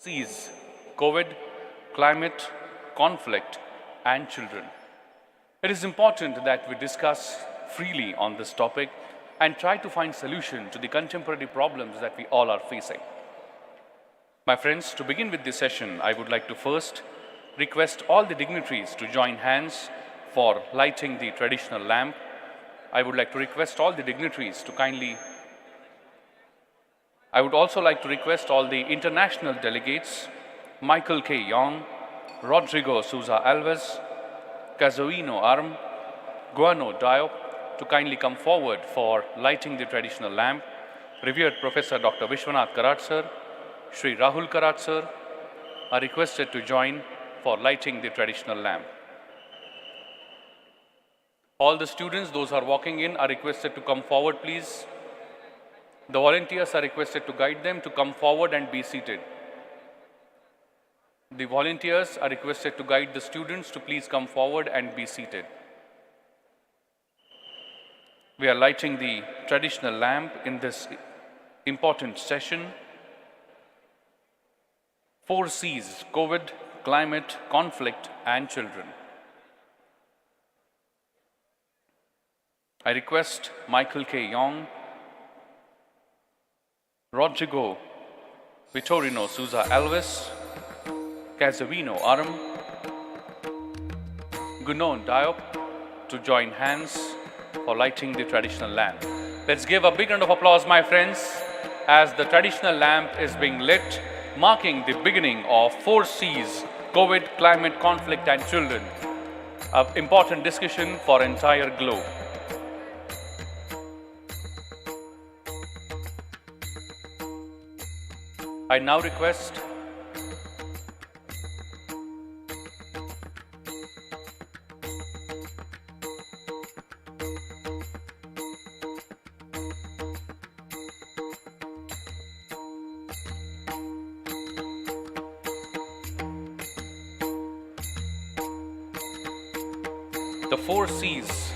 Seas, COVID, climate, conflict, and children. It is important that we discuss freely on this topic and try to find solution to the contemporary problems that we all are facing. My friends, to begin with this session, I would like to first request all the dignitaries to join hands for lighting the traditional lamp. I would like to request all the dignitaries to I would also like to request all the international delegates, Michael K. Young, Rodrigo Souza Alves, Cazuino Arm, Guano Diop, to kindly come forward for lighting the traditional lamp. Revered Professor Dr. Vishwanath Karat sir, Shri Rahul Karat sir are requested to join for lighting the traditional lamp. All the students, those who are walking in, are requested to come forward, please. The volunteers are requested to guide them to come forward and be seated. The volunteers are requested to guide the students to please come forward and be seated. We are lighting the traditional lamp in this important session. 4 C's: COVID, climate, conflict, and children. I request Michael K. Young, Rodrigo Vitorino Souza Alves, Cazuino Aram, Gunon Diop to join hands for lighting the traditional lamp. Let's give a big round of applause, my friends, as the traditional lamp is being lit, marking the beginning of 4 C's: COVID, climate, conflict, and children. An important discussion for entire globe. I now request the 4 C's,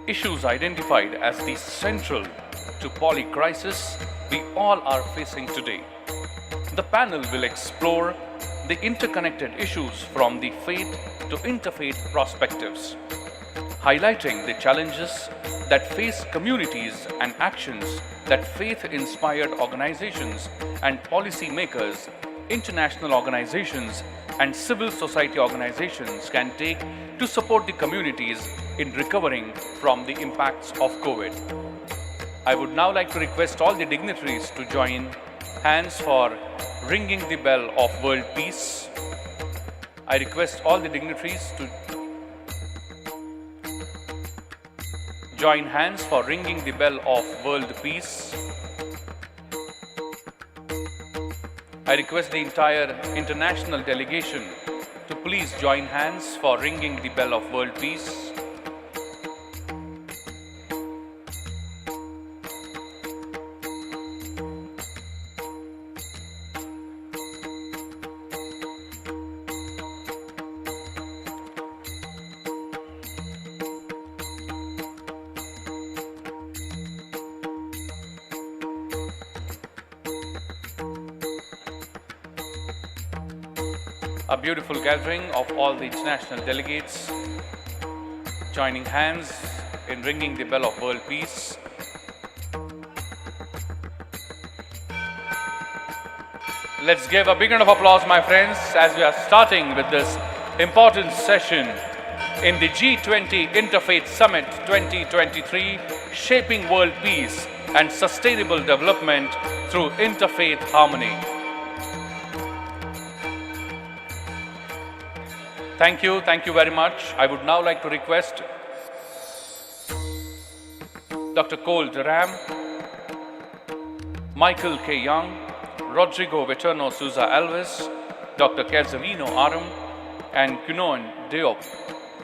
issues identified as the central to poly crisis we all are facing today. The panel will explore the interconnected issues from the faith to interfaith perspectives, highlighting the challenges that face communities and actions that faith-inspired organizations and policymakers, international organizations, and civil society organizations can take to support the communities in recovering from the impacts of COVID. I would now like to request all the dignitaries to join hands for ringing the bell of world peace. I request all the dignitaries to join hands for ringing the bell of world peace. I request the entire international delegation to please join hands for ringing the bell of world peace. A beautiful gathering of all the international delegates joining hands in ringing the bell of world peace. Let's give a big round of applause, my friends, as we are starting with this important session in the G20 Interfaith Summit 2023, Shaping World Peace and Sustainable Development through Interfaith Harmony. Thank you very much. I would now like to request Dr. Cole Durham, Michael K. Young, Rodrigo Vitorino Souza Alves, Dr. Cazuino Aram, and Gunon Diop,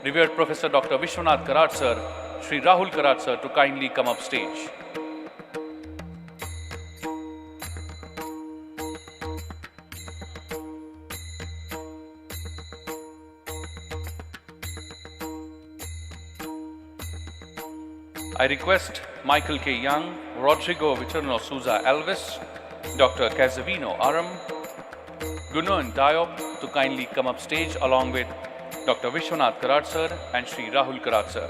Revered Professor Dr. Vishwanath Karat sir, Shri Rahul Karat sir to kindly come up stage. I request Michael K. Young, Rodrigo Vitorino Souza Alves, Dr. Cazuino Aram, Gunan Diop to kindly come up stage along with Dr. Vishwanath Karat sir and Shri Rahul Karat sir.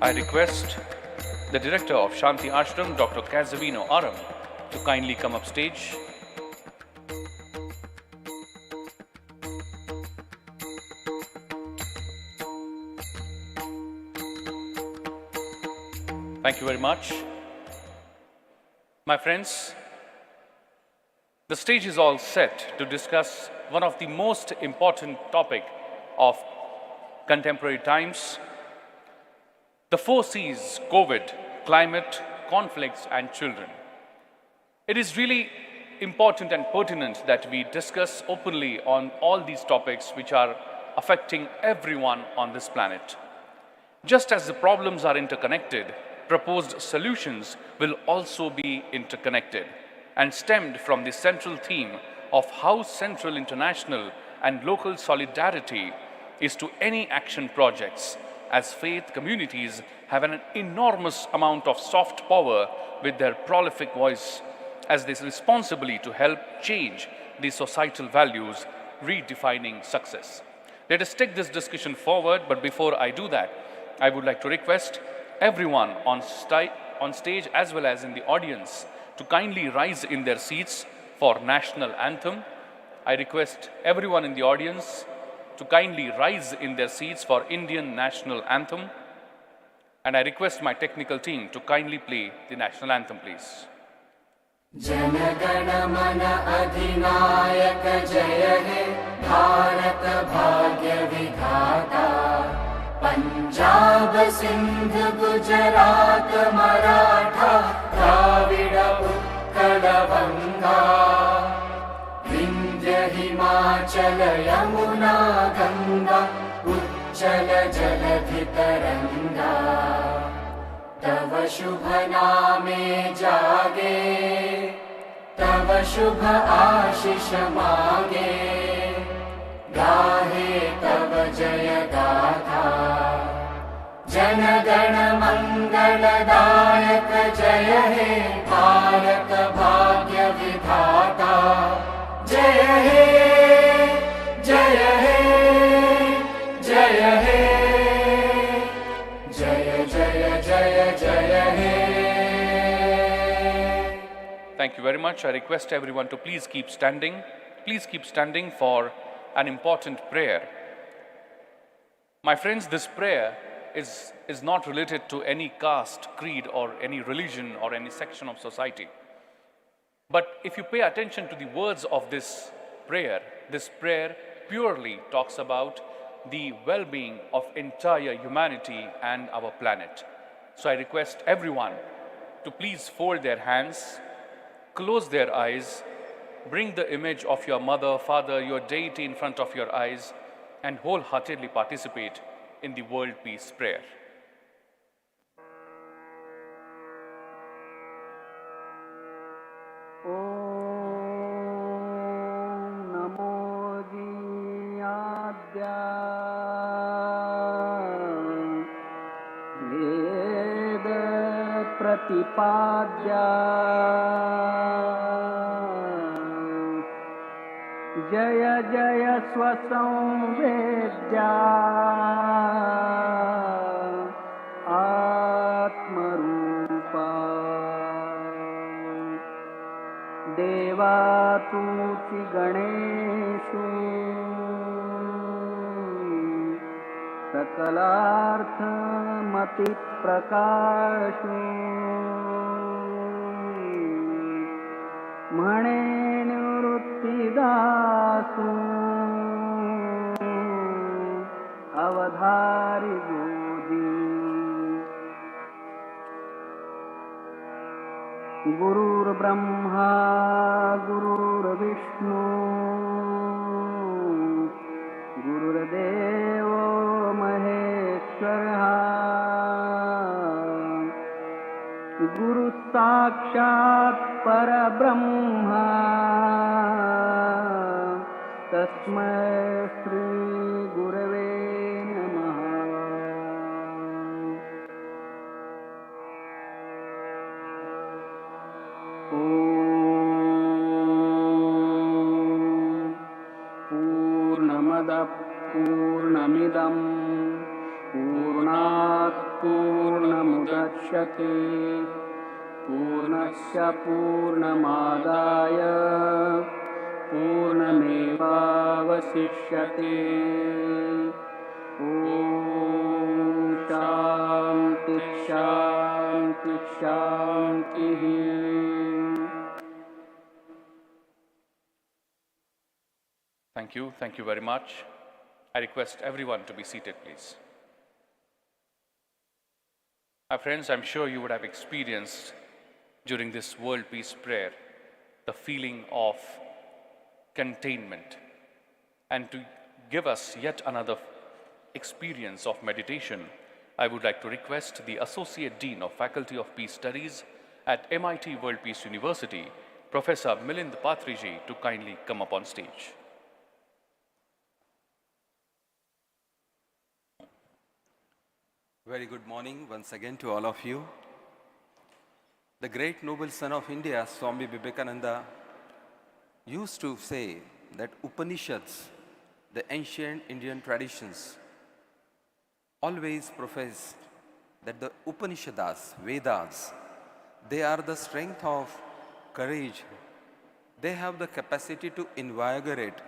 I request the Director of Shanti Ashram, Dr. Kazavino Aram, to kindly come up stage. Thank you very much. My friends, the stage is all set to discuss one of the most important topic of contemporary times, the 4 C's: COVID, climate, conflicts, and children. It is really important and pertinent that we discuss openly on all these topics which are affecting everyone on this planet. Just as the problems are interconnected, proposed solutions will also be interconnected and stemmed from the central theme of how central international and local solidarity is to any action projects, as faith communities have an enormous amount of soft power with their prolific voice, as they responsibly to help change the societal values, redefining success. Let us take this discussion forward, but before I do that, I would like to request everyone on stage as well as in the audience to kindly rise in their seats for National Anthem. I request everyone in the audience to kindly rise in their seats for Indian National Anthem. And I request my technical team to kindly play the National Anthem, please. Jana Gana मन अधिनायक जय हे भारत भाग्य विधाता पंजाब सिंध गुजरात मराठा द्राविड़ उत्कल बंगा विंध्य हिमाचल यमुना गंगा उच्चल जलधि तरंगा तव शुभ नामे जागे तव शुभ आशीष मागे गाहे तव जय गाथा जन गण मंगलदायक जय हे भारत भाग्य विधाता जय हे जय हे जय हे जय जय जय जय हे. Thank you very much. I request everyone to please keep standing. Please keep standing for an important prayer. My friends, this prayer is not related to any caste, creed, or any religion or any section of society. But if you pay attention to the words of this prayer purely talks about the well-being of entire humanity and our planet. So I request everyone to please fold their hands, close their eyes, bring the image of your mother, father, your deity in front of your eyes, and wholeheartedly participate in the World Peace Prayer. प्रतिपाद्या जय जय स्वसंवेद्या आत्मरूपा देवा तूचि गणेशु सकलार्थ मति प्रकाशु म्हणे निवृत्तिदासु अवधारी गोदी गुरुर्ब्रह्मा गुरुर्विष्णु गुरुर्देवो महेश्वरः गुरु साक्षात् परब्रह्म तस्मै श्री गुरवे नमः। पूर्णमदः पूर्णमिदं पूर्णात् पूर्णमुदच्यते पूर्णस्य पूर्णमादाय पूर्णमेवावशिष्यते। ॐ शान्ति शान्ति शान्तिः। Thank you very much. I request everyone to be seated, please. My friends, I'm sure you would have experienced during this World Peace Prayer the feeling of containment. And to give us yet another experience of meditation, I would like to request the Associate Dean of Faculty of Peace Studies at MIT World Peace University, Professor Milind Patriji, to kindly come up on stage. Very good morning once again to all of you. The great noble son of India, Swami Vivekananda, used to say that Upanishads, the ancient Indian traditions, always professed that the Upanishads, Vedas, they are the strength of courage. They have the capacity to invigorate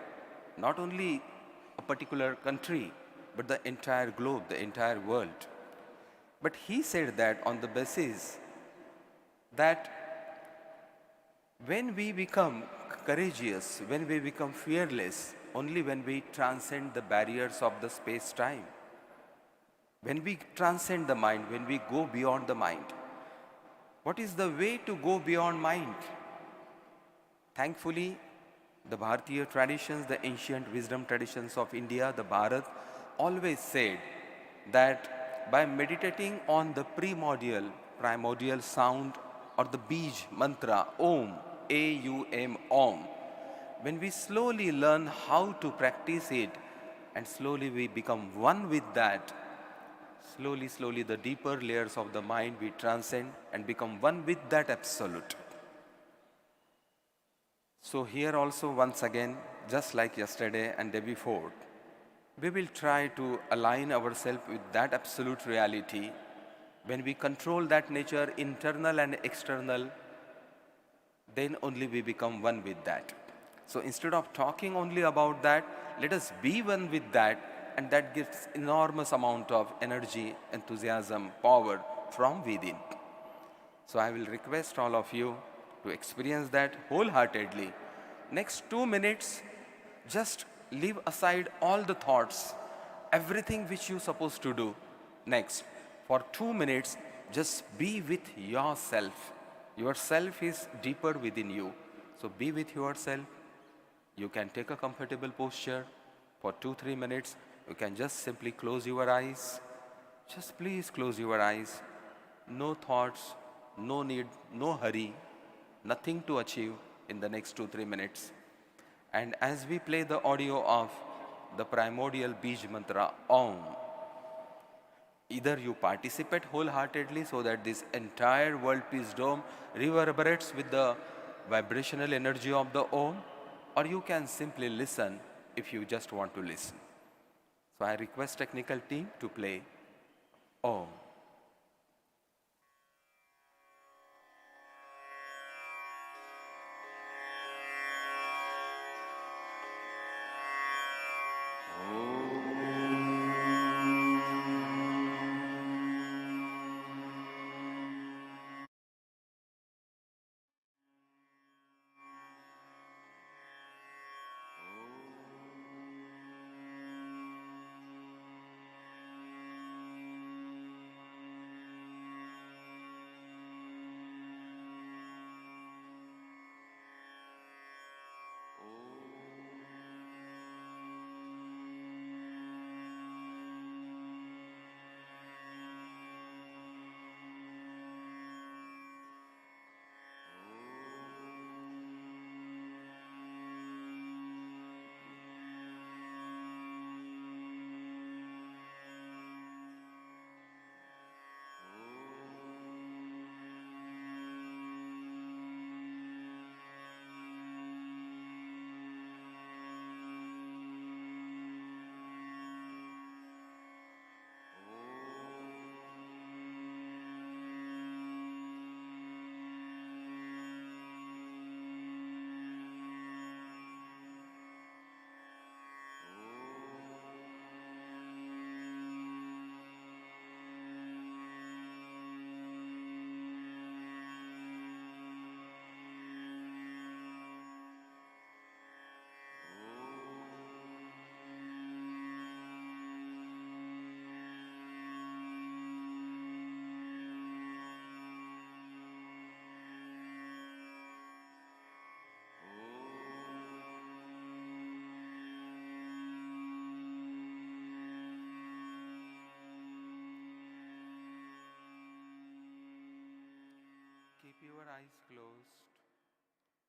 not only a particular country, but the entire globe, the entire world. But he said that on the basis that when we become courageous, when we become fearless, only when we transcend the barriers of the space-time, when we transcend the mind, when we go beyond the mind. What is the way to go beyond mind? Thankfully, the Bharatiya traditions, the ancient wisdom traditions of India, the Bharat, always said that by meditating on the primordial sound or the Bij mantra, Om, A-U-M, Om, when we slowly learn how to practice it and slowly we become one with that, slowly the deeper layers of the mind we transcend and become one with that absolute. So here also once again, just like yesterday and day before, we will try to align ourselves with that absolute reality. When we control that nature, internal and external, then only we become one with that. So instead of talking only about that, let us be one with that, and that gives enormous amount of energy, enthusiasm, power from within. So I will request all of you to experience that wholeheartedly. Next 2 minutes, just leave aside all the thoughts, everything which you're supposed to do. Next, for 2 minutes, just be with yourself. Yourself is deeper within you. So be with yourself. You can take a comfortable posture for 2-3 minutes. You can just simply close your eyes. Just please close your eyes. No thoughts, no need, no hurry, nothing to achieve in the next 2-3 minutes. And as we play the audio of the primordial Bij mantra, Om, either you participate wholeheartedly so that this entire world peace dome reverberates with the vibrational energy of the Om, or you can simply listen if you just want to listen. So I request technical team to play Om. your eyes closed.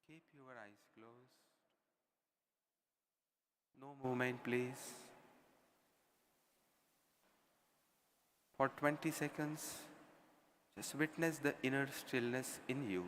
Keep your eyes closed. No movement, please. For 20 seconds, just witness the inner stillness in you.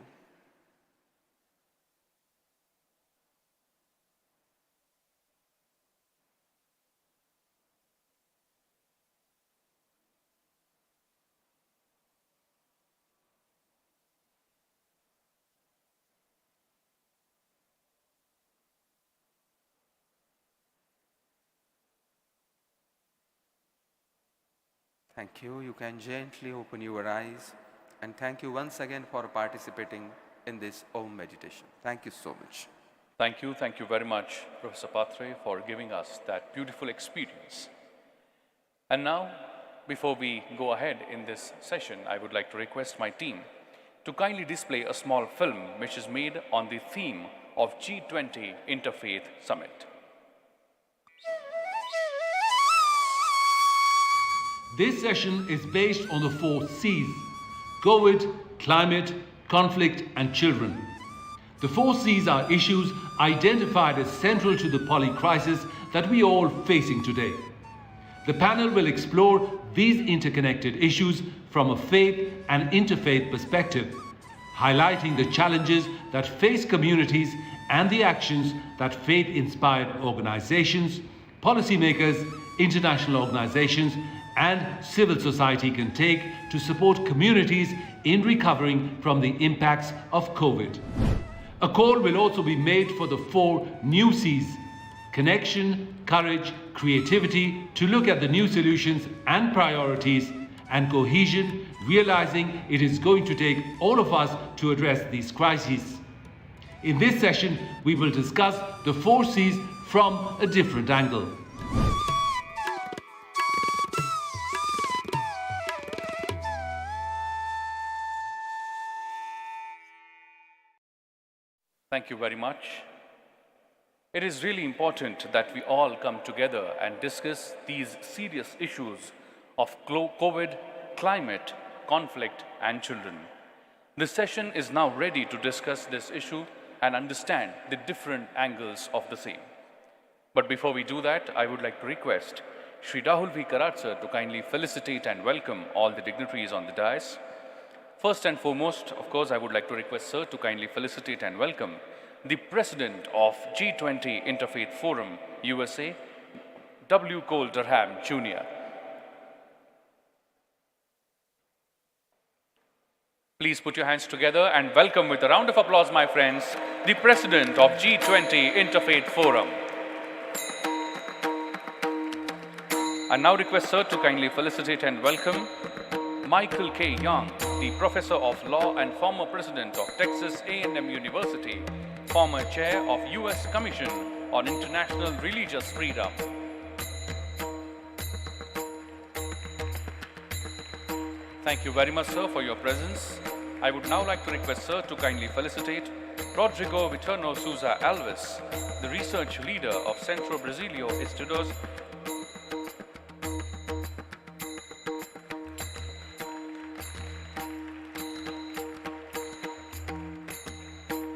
Thank you. You can gently open your eyes. And thank you once again for participating in this Om meditation. Thank you so much. Thank you very much, Professor Patre, for giving us that beautiful experience. And now, before we go ahead in this session, I would like to request my team to kindly display a small film which is made on the theme of G20 Interfaith Summit. This session is based on the 4 C's: COVID, climate, conflict, and children. The 4 C's are issues identified as central to the poly crisis that we are all facing today. The panel will explore these interconnected issues from a faith and interfaith perspective, highlighting the challenges that face communities and the actions that faith-inspired organizations, policymakers, international organizations, and civil society can take to support communities in recovering from the impacts of COVID. A call will also be made for the 4 new C's: connection, courage, creativity, to look at the new solutions and priorities, and cohesion, realizing it is going to take all of us to address these crises. In this session, we will discuss the 4 C's from a different angle. Thank you very much. It is really important that we all come together and discuss these serious issues of COVID, climate, conflict, and children. This session is now ready to discuss this issue and understand the different angles of the same. But before we do that, I would like to request Shri Rahul V. Karat sir to kindly felicitate and welcome all the dignitaries on the dais. First and foremost, of course, I would like to request sir to kindly felicitate and welcome the President of G20 Interfaith Forum, USA, W. Cole Durham, Jr. Please put your hands together and welcome with a round of applause, my friends, the President of G20 Interfaith Forum. I now request sir to kindly felicitate and welcome Michael K. Young, the Professor of Law and former President of Texas A&M University, former Chair of U.S. Commission on International Religious Freedom. Thank you very much, sir, for your presence. I would now like to request sir to kindly felicitate Rodrigo Vitorno Souza Alves, the research leader of Centro Brasilio Estudos.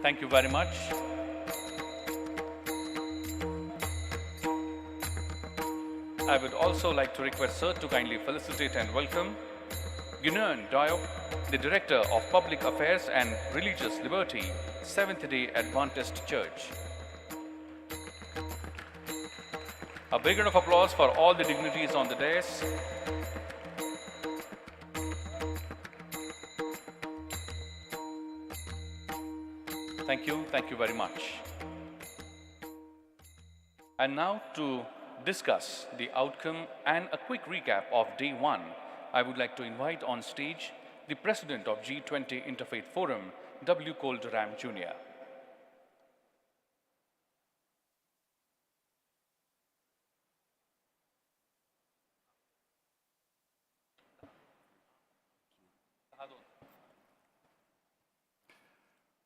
Thank you very much. I would also like to request sir to kindly felicitate and welcome Gunan Diop, the Director of Public Affairs and Religious Liberty, Seventh-day Adventist Church. A big round of applause for all the dignitaries on the dais. Thank you very much. And now to discuss the outcome and a quick recap of day 1, I would like to invite on stage the President of G20 Interfaith Forum, W. Cole Durham, Jr.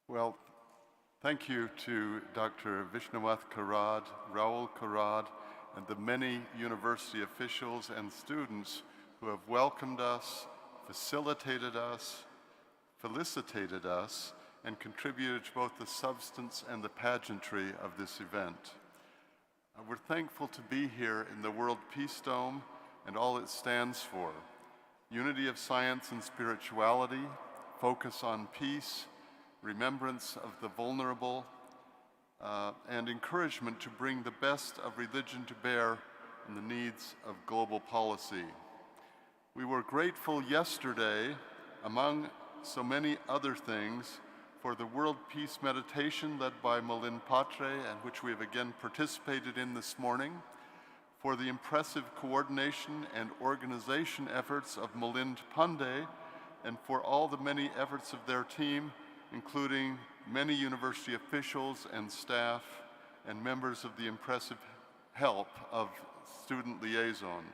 Well, thank you to Dr. Vishnunath Karad, Raul Karad, and the many university officials and students who have welcomed us, facilitated us, felicitated us, and contributed to both the substance and the pageantry of this event. We're thankful to be here in the World Peace Dome and all it stands for. Unity of science and spirituality, focus on peace, remembrance of the vulnerable, and encouragement to bring the best of religion to bear on the needs of global policy. We were grateful yesterday, among so many other things, for the World Peace Meditation led by Milind Patre, and which we have again participated in this morning, for the impressive coordination and organization efforts of Milind Pandey, and for all the many efforts of their team, including many university officials and staff and members of the impressive help of Student Liaison.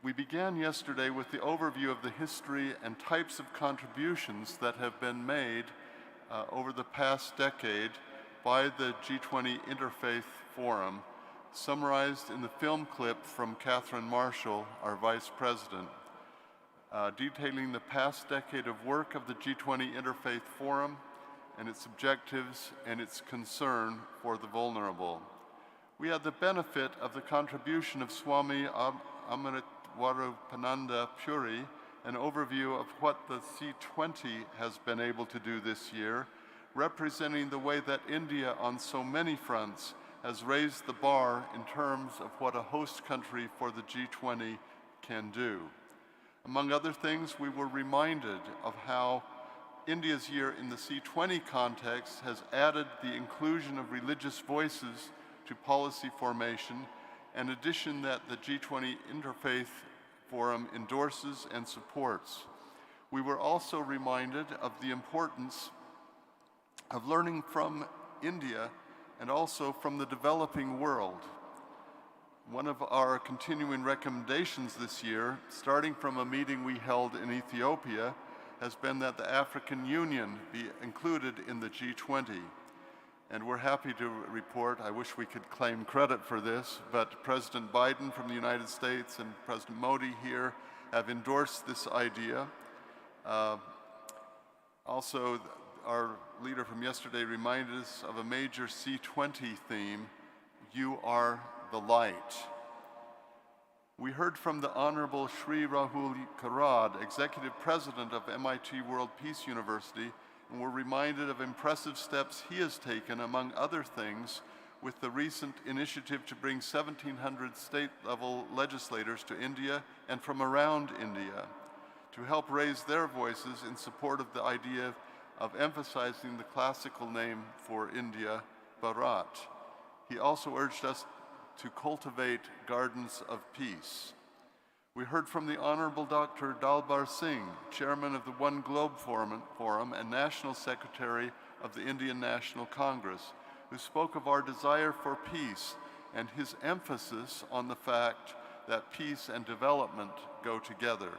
We began yesterday with the overview of the history and types of contributions that have been made over the past decade by the G20 Interfaith Forum, summarized in the film clip from Catherine Marshall, our Vice President, detailing the past decade of work of the G20 Interfaith Forum and its objectives and its concern for the vulnerable. We had the benefit of the contribution of Swami Amritwarupananda Puri, an overview of what the C20 has been able to do this year, representing the way that India on so many fronts has raised the bar in terms of what a host country for the G20 can do. Among other things, we were reminded of how India's year in the C20 context has added the inclusion of religious voices to policy formation, an addition that the G20 Interfaith Forum endorses and supports. We were also reminded of the importance of learning from India and also from the developing world. One of our continuing recommendations this year, starting from a meeting we held in Ethiopia, has been that the African Union be included in the G20. And we're happy to report, I wish we could claim credit for this, but President Biden from the United States and President Modi here have endorsed this idea. Also, our leader from yesterday reminded us of a major C20 theme, "You are the light." We heard from the Honorable Shri Rahul Karad, Executive President of MIT World Peace University, and we're reminded of impressive steps he has taken, among other things, with the recent initiative to bring 1,700 state-level legislators to India and from around India to help raise their voices in support of the idea of emphasizing the classical name for India, Bharat. He also urged us to cultivate gardens of peace. We heard from the Honorable Dr. Dalbar Singh, Chairman of the One Globe Forum and National Secretary of the Indian National Congress, who spoke of our desire for peace and his emphasis on the fact that peace and development go together.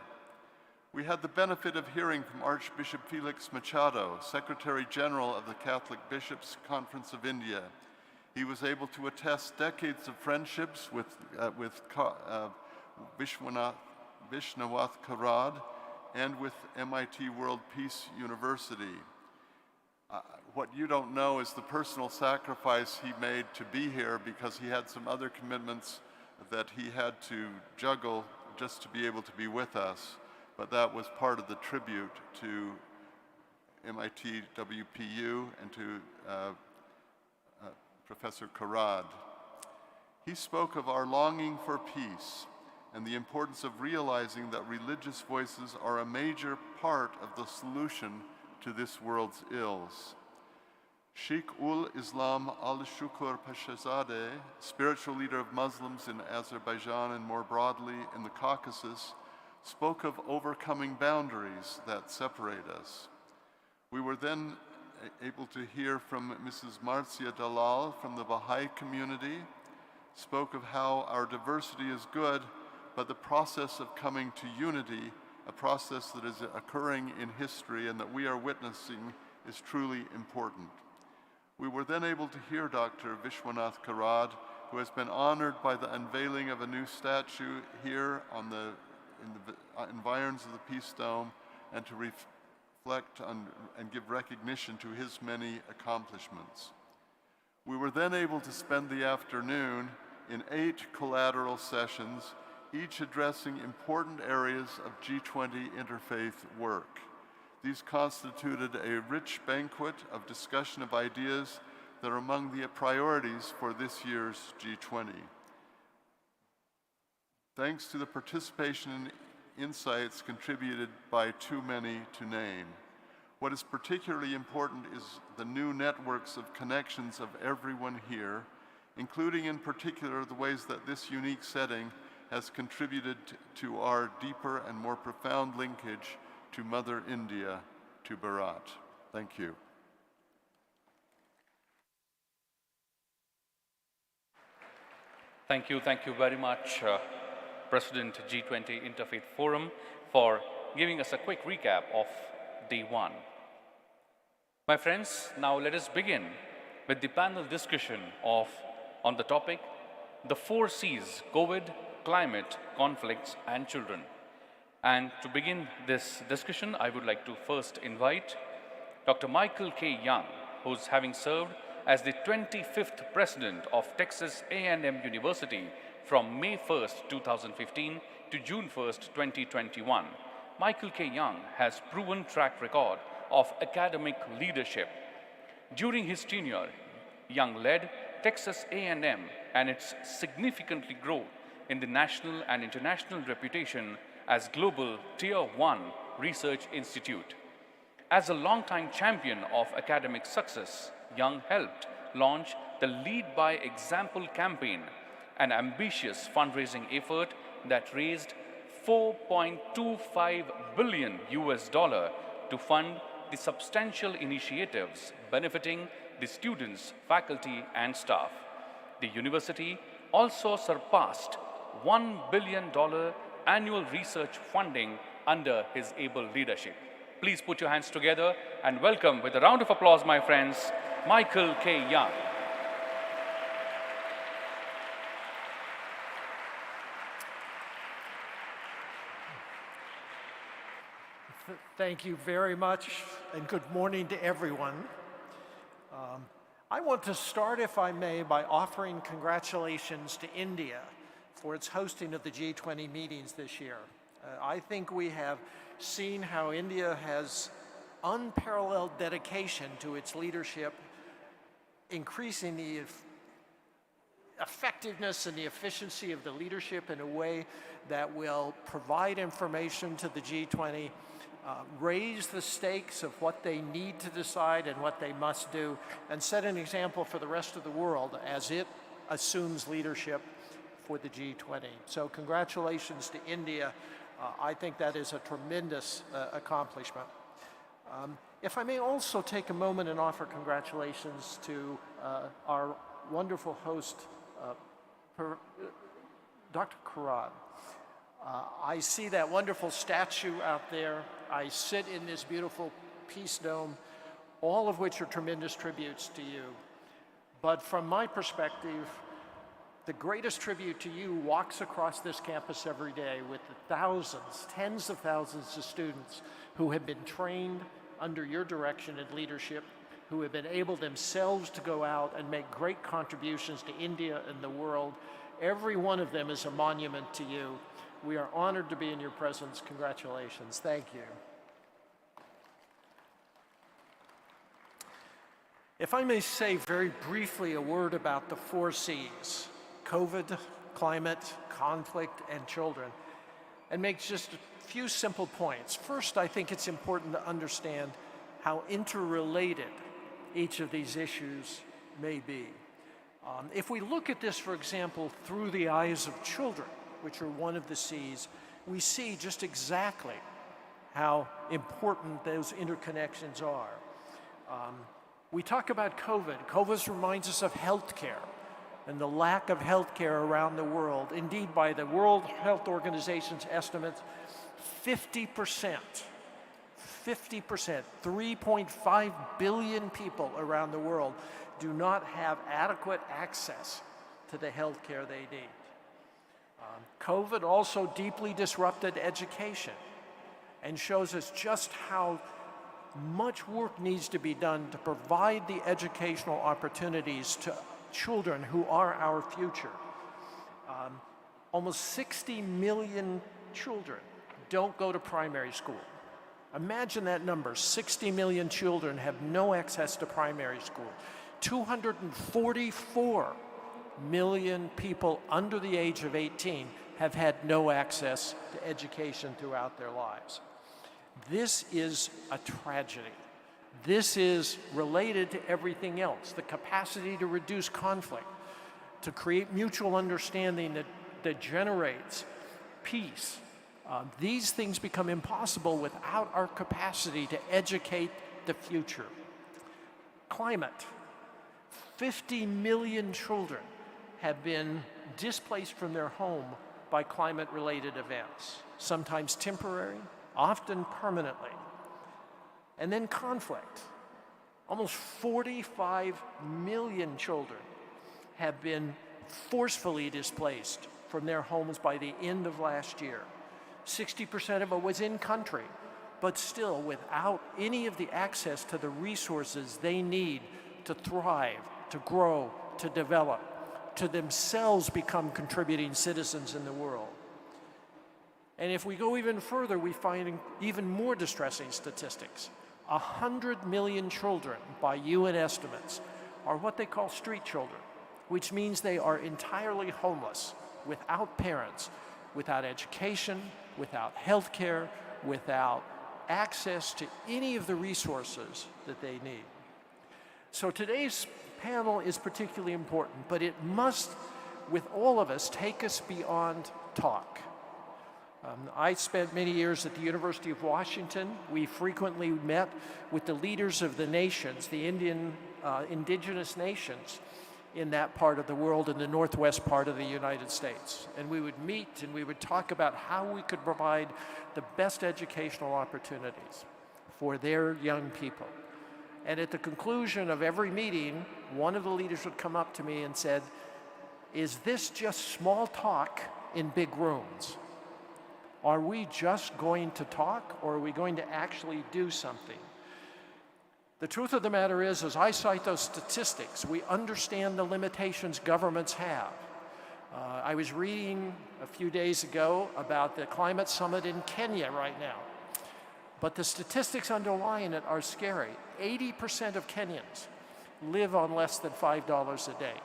We had the benefit of hearing from Archbishop Felix Machado, Secretary General of the Catholic Bishops' Conference of India. He was able to attest decades of friendships with Bishnawath Karad and with MIT World Peace University. What you don't know is the personal sacrifice he made to be here, because he had some other commitments that he had to juggle just to be able to be with us. But that was part of the tribute to MITWPU and to Professor Karad. He spoke of our longing for peace and the importance of realizing that religious voices are a major part of the solution to this world's ills. Sheikh-ul-Islam al-Shukur Pashazadeh, spiritual leader of Muslims in Azerbaijan and more broadly in the Caucasus, spoke of overcoming boundaries that separate us. We were then able to hear from Mrs. Marcia Dalal from the Baha'i community, spoke of how our diversity is good, but the process of coming to unity, a process that is occurring in history and that we are witnessing, is truly important. We were then able to hear Dr. Vishwanath Karad, who has been honored by the unveiling of a new statue here in the environs of the Peace Dome, and to reflect on and give recognition to his many accomplishments. We were then able to spend the afternoon in 8 collateral sessions, each addressing important areas of G20 Interfaith work. These constituted a rich banquet of discussion of ideas that are among the priorities for this year's G20. Thanks to the participation and insights contributed by too many to name. What is particularly important is the new networks of connections of everyone here, including in particular the ways that this unique setting has contributed to our deeper and more profound linkage to Mother India, to Bharat. Thank you. Thank you very much, President G20 Interfaith Forum, for giving us a quick recap of Day 1. My friends, now let us begin with the panel discussion on the topic, the 4 C's: COVID, climate, conflicts, and children. And to begin this discussion, I would like to first invite Dr. Michael K. Young, who's having served as the 25th president of Texas A&M University from May 1st, 2015 to June 1st, 2021. Michael K. Young has proven track record of academic leadership. During his tenure, Young led Texas A&M and its significantly growth in the national and international reputation as global Tier 1 research institute. As a longtime champion of academic success, Young helped launch the Lead by Example campaign, an ambitious fundraising effort that raised $4.25 billion to fund the substantial initiatives benefiting the students, faculty, and staff. The university also surpassed $1 billion annual research funding under his able leadership. Please put your hands together and welcome, with a round of applause, my friends, Michael K. Young. Thank you very much, and good morning to everyone. I want to start, if I may, by offering congratulations to India for its hosting of the G20 meetings this year. I think we have seen how India has unparalleled dedication to its leadership, increasing the effectiveness and the efficiency of the leadership in a way that will provide information to the G20, raise the stakes of what they need to decide and what they must do, and set an example for the rest of the world as it assumes leadership for the G20. So congratulations to India. I think that is a tremendous accomplishment. If I may also take a moment and offer congratulations to our wonderful host, Dr. Karan. I see that wonderful statue out there. I sit in this beautiful Peace Dome, all of which are tremendous tributes to you. But from my perspective, the greatest tribute to you walks across this campus every day with the thousands, tens of thousands of students who have been trained under your direction and leadership, who have been able themselves to go out and make great contributions to India and the world. Every one of them is a monument to you. We are honored to be in your presence. Congratulations. Thank you. If I may say very briefly a word about the 4 C's, COVID, climate, conflict, and children, and make just a few simple points. First, I think it's important to understand how interrelated each of these issues may be. If we look at this, for example, through the eyes of children, which are one of the C's, we see just exactly how important those interconnections are. We talk about COVID. COVID reminds us of healthcare and the lack of healthcare around the world. Indeed, by the World Health Organization's estimates, 50%, 3.5 billion people around the world do not have adequate access to the healthcare they need. COVID also deeply disrupted education and shows us just how much work needs to be done to provide the educational opportunities to children who are our future. Almost 60 million children don't go to primary school. Imagine that number, 60 million children have no access to primary school. 244 million people under the age of 18 have had no access to education throughout their lives. This is a tragedy. This is related to everything else, the capacity to reduce conflict, to create mutual understanding that generates peace. These things become impossible without our capacity to educate the future. Climate. 50 million children have been displaced from their home by climate-related events, sometimes temporary, often permanently. And then conflict. Almost 45 million children have been forcefully displaced from their homes by the end of last year. 60% of it was in country, but still without any of the access to the resources they need to thrive, to grow, to develop, to themselves become contributing citizens in the world. And if we go even further, we find even more distressing statistics. 100 million children, by UN estimates, are what they call street children, which means they are entirely homeless, without parents, without education, without health care, without access to any of the resources that they need. So today's panel is particularly important, but it must, with all of us, take us beyond talk. I spent many years at the University of Washington. We frequently met with the leaders of the nations, the indigenous nations in that part of the world, in the northwest part of the United States. And we would meet and we would talk about how we could provide the best educational opportunities for their young people. And at the conclusion of every meeting, one of the leaders would come up to me and said, "Is this just small talk in big rooms? Are we just going to talk, or are we going to actually do something?" The truth of the matter is, as I cite those statistics, we understand the limitations governments have. I was reading a few days ago about the climate summit in Kenya right now. But the statistics underlying it are scary. 80% of Kenyans live on less than $5 a day.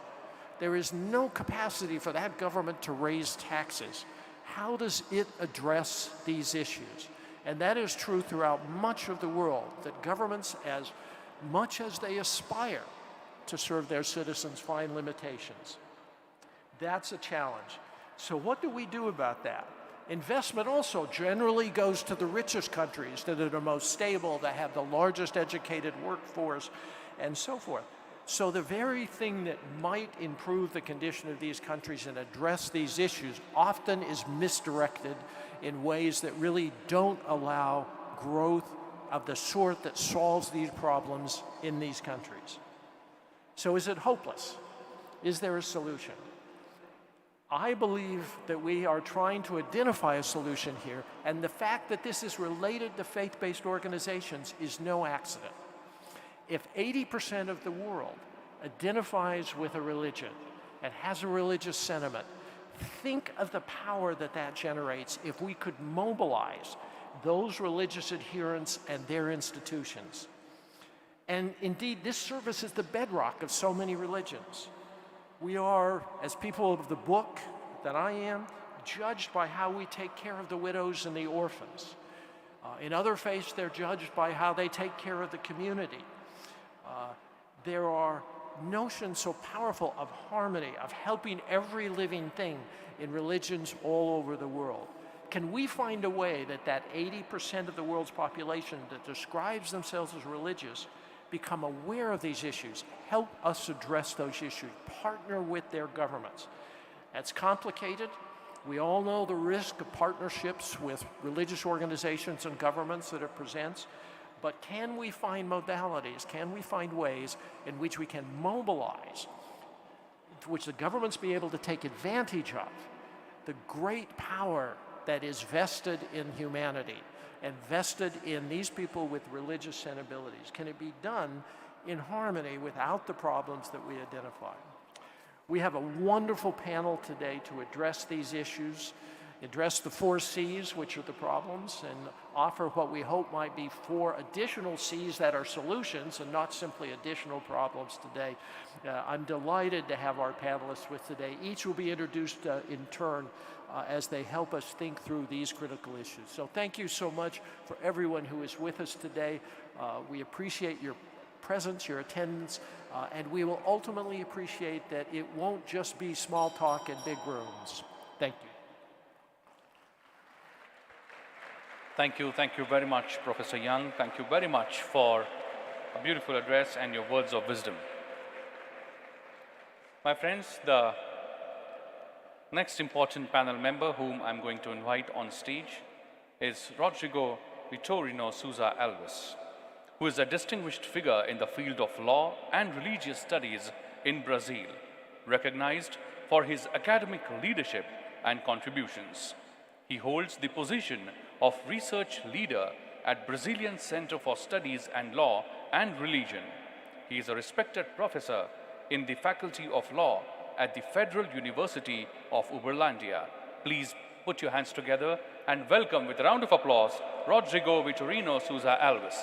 There is no capacity for that government to raise taxes. How does it address these issues? And that is true throughout much of the world, that governments, as much as they aspire to serve their citizens, find limitations. That's a challenge. So what do we do about that? Investment also generally goes to the richest countries that are the most stable, that have the largest educated workforce, and so forth. So the very thing that might improve the condition of these countries and address these issues often is misdirected in ways that really don't allow growth of the sort that solves these problems in these countries. So is it hopeless? Is there a solution? I believe that we are trying to identify a solution here, and the fact that this is related to faith-based organizations is no accident. If 80% of the world identifies with a religion and has a religious sentiment, think of the power that that generates if we could mobilize those religious adherents and their institutions. And indeed, this service is the bedrock of so many religions. We are, as people of the book that I am, judged by how we take care of the widows and the orphans. In other faiths, they're judged by how they take care of the community. There are notions so powerful of harmony, of helping every living thing in religions all over the world. Can we find a way that that 80% of the world's population that describes themselves as religious become aware of these issues, help us address those issues, partner with their governments? That's complicated. We all know the risk of partnerships with religious organizations and governments that it presents. But can we find modalities, can we find ways in which we can mobilize, which the governments be able to take advantage of, the great power that is vested in humanity, and vested in these people with religious sensibilities? Can it be done in harmony without the problems that we identified? We have a wonderful panel today to address these issues, address the 4 C's, which are the problems, and offer what we hope might be 4 additional C's that are solutions and not simply additional problems today. I'm delighted to have our panelists with today. Each will be introduced in turn as they help us think through these critical issues. So thank you so much for everyone who is with us today. We appreciate your presence, your attendance, and we will ultimately appreciate that it won't just be small talk in big rooms. Thank you. Thank you very much, Professor Young. Thank you very much for a beautiful address and your words of wisdom. My friends, the next important panel member whom I'm going to invite on stage is Rodrigo Vitorino Souza Alves, who is a distinguished figure in the field of law and religious studies in Brazil, recognized for his academic leadership and contributions. He holds the position of research leader at Brazilian Center for Studies and Law and Religion. He is a respected professor in the Faculty of Law at the Federal University of Uberlândia. Please put your hands together and welcome with a round of applause, Rodrigo Vitorino Souza Alves.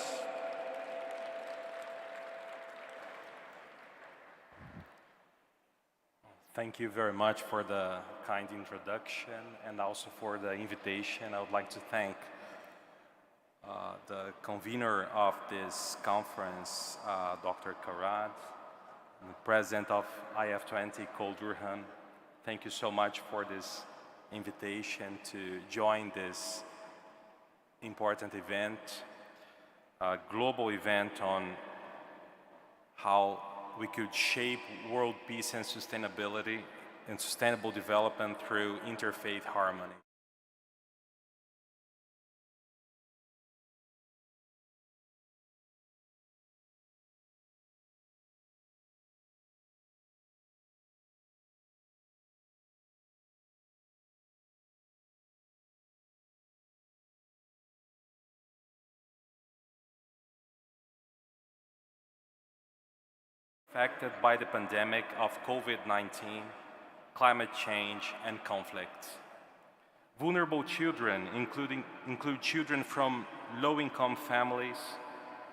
Thank you very much for the kind introduction and also for the invitation. I would like to thank the convener of this conference, Dr. Karad, and the president of IF20, Cole Durhan. Thank you so much for this invitation to join this important event, a global event on how we could shape world peace and sustainability and sustainable development through interfaith harmony. Affected by the pandemic of COVID-19, climate change, and conflict. Vulnerable children include children from low-income families,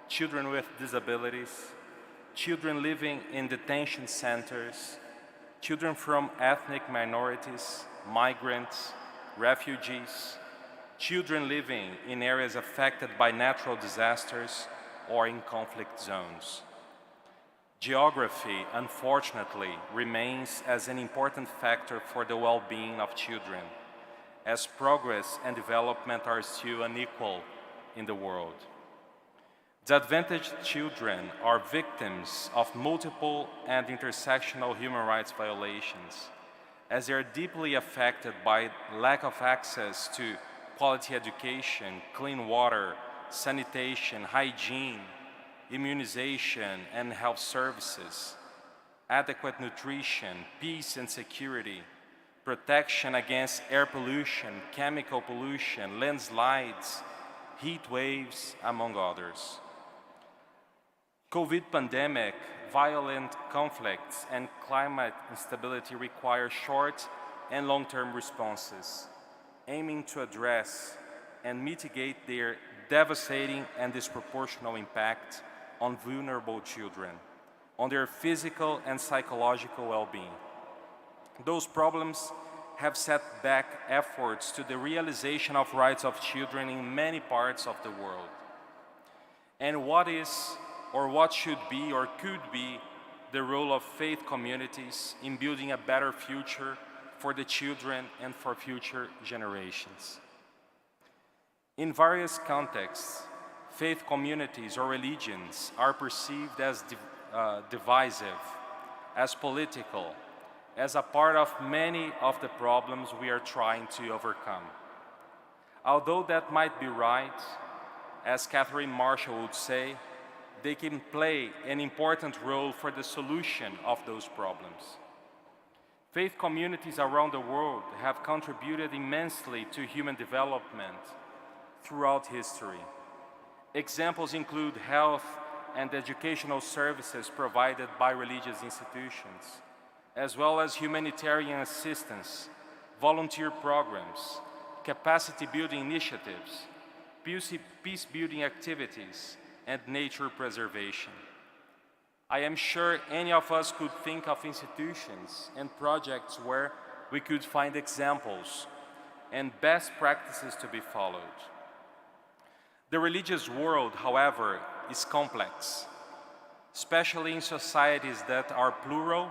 children with disabilities, children living in detention centers, children from ethnic minorities, migrants, refugees, children living in areas affected by natural disasters or in conflict zones. Geography, unfortunately, remains as an important factor for the well-being of children, as progress and development are still unequal in the world. Disadvantaged children are victims of multiple and intersectional human rights violations, as they are deeply affected by lack of access to quality education, clean water, sanitation, hygiene, immunization and health services, adequate nutrition, peace and security, protection against air pollution, chemical pollution, landslides, heat waves, among others. COVID pandemic, violent conflicts, and climate instability require short and long-term responses, aiming to address and mitigate their devastating and disproportional impact on vulnerable children, on their physical and psychological well-being. Those problems have set back efforts to the realization of rights of children in many parts of the world. And what is, or what should be, or could be, the role of faith communities in building a better future for the children and for future generations? In various contexts, faith communities or religions are perceived as divisive, as political, as a part of many of the problems we are trying to overcome. Although that might be right, as Catherine Marshall would say, they can play an important role for the solution of those problems. Faith communities around the world have contributed immensely to human development, throughout history. Examples include health and educational services provided by religious institutions, as well as humanitarian assistance, volunteer programs, capacity building initiatives, peace building activities, and nature preservation. I am sure any of us could think of institutions and projects where we could find examples and best practices to be followed. The religious world, however, is complex, especially in societies that are plural,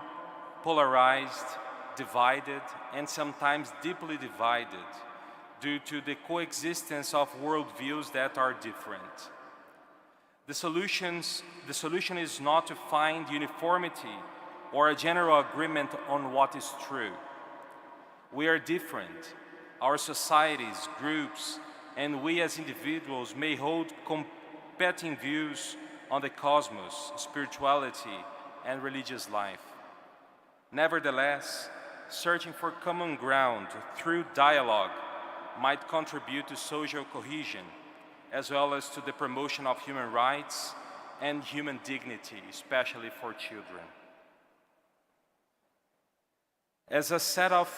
polarized, divided, and sometimes deeply divided due to the coexistence of worldviews that are different. The solution is not to find uniformity or a general agreement on what is true. We are different. Our societies, groups, and we as individuals may hold competing views on the cosmos, spirituality, and religious life. Nevertheless, searching for common ground through dialogue might contribute to social cohesion, as well as to the promotion of human rights and human dignity, especially for children. As a set of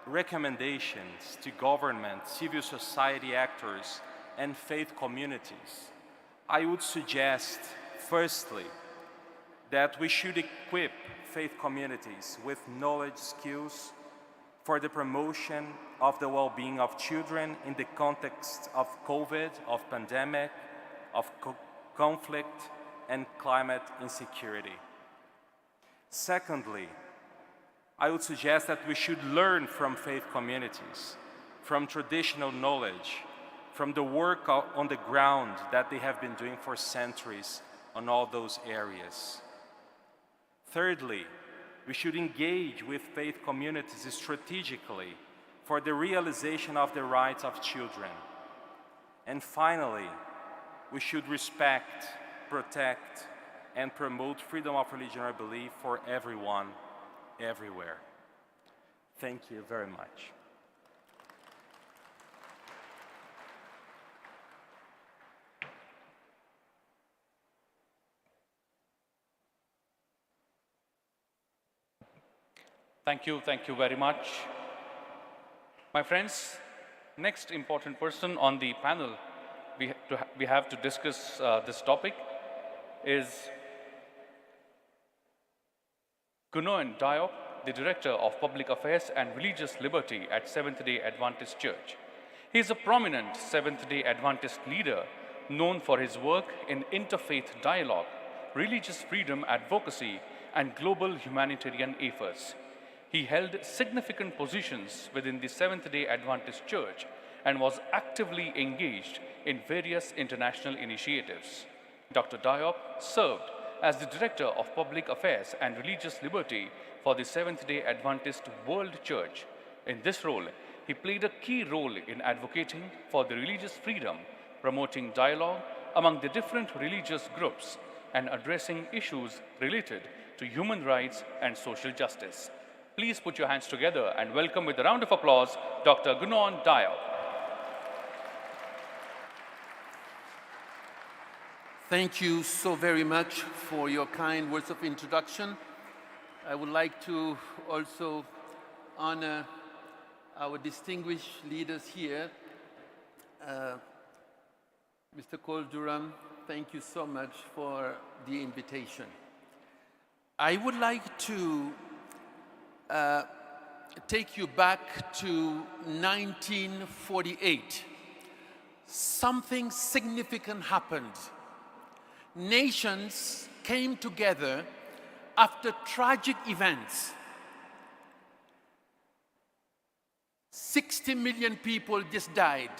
recommendations to government, civil society actors, and faith communities, I would suggest, firstly, that we should equip faith communities with knowledge skills for the promotion of the well-being of children in the context of COVID, of pandemic, of conflict, and climate insecurity. Secondly, I would suggest that we should learn from faith communities, from traditional knowledge, from the work on the ground that they have been doing for centuries on all those areas. Thirdly, we should engage with faith communities strategically for the realization of the rights of children. And finally, we should respect, protect, and promote freedom of religion or belief for everyone, everywhere. Thank you very much. Thank you very much. My friends, next important person on the panel we have to discuss this topic is G.Deshmukh, the Director of Public Affairs and Religious Liberty at Seventh-day Adventist Church. He is a prominent Seventh-day Adventist leader known for his work in interfaith dialogue, religious freedom advocacy, and global humanitarian efforts. He held significant positions within the Seventh-day Adventist Church and was actively engaged in various international initiatives. Dr. Diop served as the Director of Public Affairs and Religious Liberty for the Seventh-day Adventist World Church. In this role, he played a key role in advocating for the religious freedom, promoting dialogue among the different religious groups, and addressing issues related to human rights and social justice. Please put your hands together and welcome with a round of applause, Dr. G.Deshmukh. Thank you so very much for your kind words of introduction. I would like to also honor our distinguished leaders here. Mr. Cole Durham, thank you so much for the invitation. I would like to take you back to 1948. Something significant happened. Nations came together after tragic events. 60 million people just died.